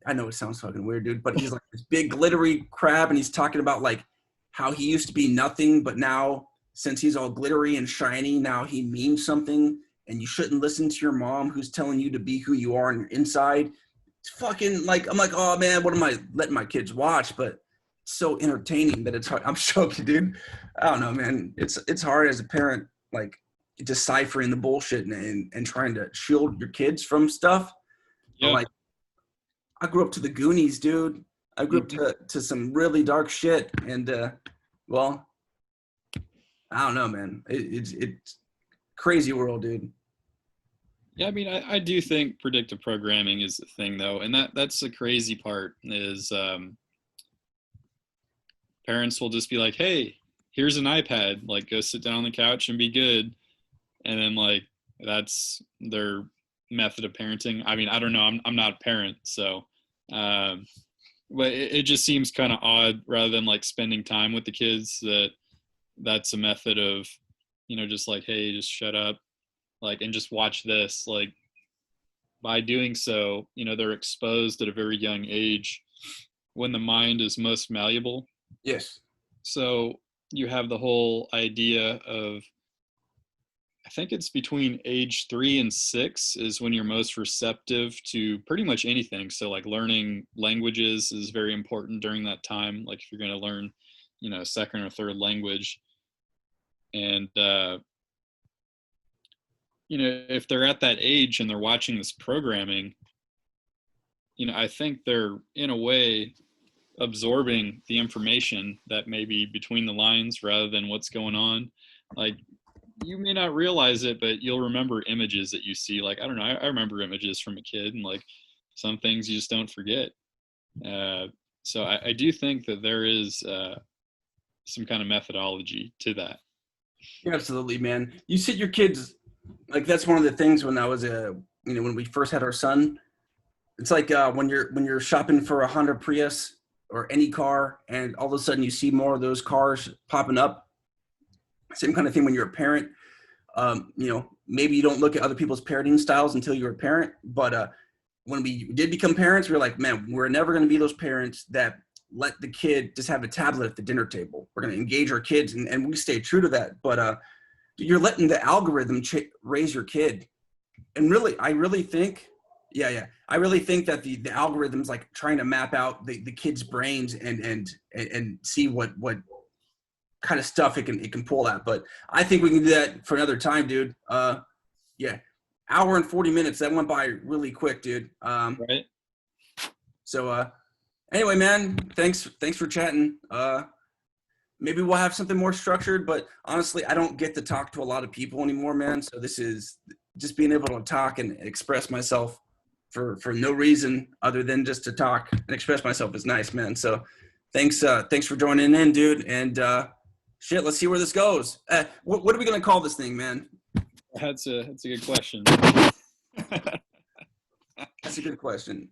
I know it sounds fucking weird, dude, but he's like this big glittery crab, and he's talking about like how he used to be nothing, but now since he's all glittery and shiny, now he means something. And you shouldn't listen to your mom who's telling you to be who you are on your inside. It's fucking like, I'm like, oh man, what am I letting my kids watch? But it's so entertaining that it's hard. I'm joking, dude. I don't know, man. It's hard as a parent, like deciphering the bullshit and trying to shield your kids from stuff. But Yeah. like, I grew up to the Goonies, dude. I grew up to some really dark shit, and well, I don't know, man. It's crazy world, dude. Yeah, I mean, I do think predictive programming is the thing, though, and that's the crazy part is parents will just be like, "Hey, here's an iPad. Like, go sit down on the couch and be good," and then like that's their method of parenting. I mean, I don't know. I'm not a parent, so, but it just seems kind of odd rather than like spending time with the kids. That's a method of, just like, hey, just shut up, like, and just watch this. Like, by doing so, they're exposed at a very young age when the mind is most malleable. Yes. So you have the whole idea of, I think it's between age 3 and 6 is when you're most receptive to pretty much anything. So like learning languages is very important during that time. Like if you're going to learn, a second or third language, and if they're at that age and they're watching this programming, I think they're in a way absorbing the information that may be between the lines rather than what's going on. Like, you may not realize it, but you'll remember images that you see. Like, I don't know, I remember images from a kid, and like some things you just don't forget. So I do think that there is some kind of methodology to that. Yeah, absolutely, man. You sit your kids, like that's one of the things when I was when we first had our son. It's like when you're shopping for a Honda Prius or any car, and all of a sudden you see more of those cars popping up. Same kind of thing when you're a parent. Maybe you don't look at other people's parenting styles until you're a parent. But when we did become parents, we were like, man, we're never going to be those parents that let the kid just have a tablet at the dinner table. We're going to engage our kids, and we stay true to that. But you're letting the algorithm raise your kid. And really, I really think that the algorithm's like trying to map out the kids' brains and see what kind of stuff it can pull at. But I think we can do that for another time, dude. Hour and 40 minutes. That went by really quick, dude. Right. So anyway, man, thanks for chatting. Maybe we'll have something more structured, but honestly, I don't get to talk to a lot of people anymore, man. So this is just being able to talk and express myself for no reason other than just to talk and express myself is nice, man. So thanks for joining in, dude. And shit, let's see where this goes. What are we gonna call this thing, man? That's a good question. That's a good question.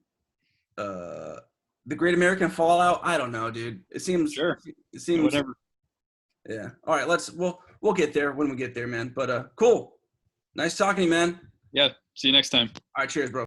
The Great American Fallout? I don't know, dude. It seems Sure. It seems Whatever. Yeah. All right, we'll get there when we get there, man. But cool. Nice talking to you, man. Yeah. See you next time. All right, cheers, bro.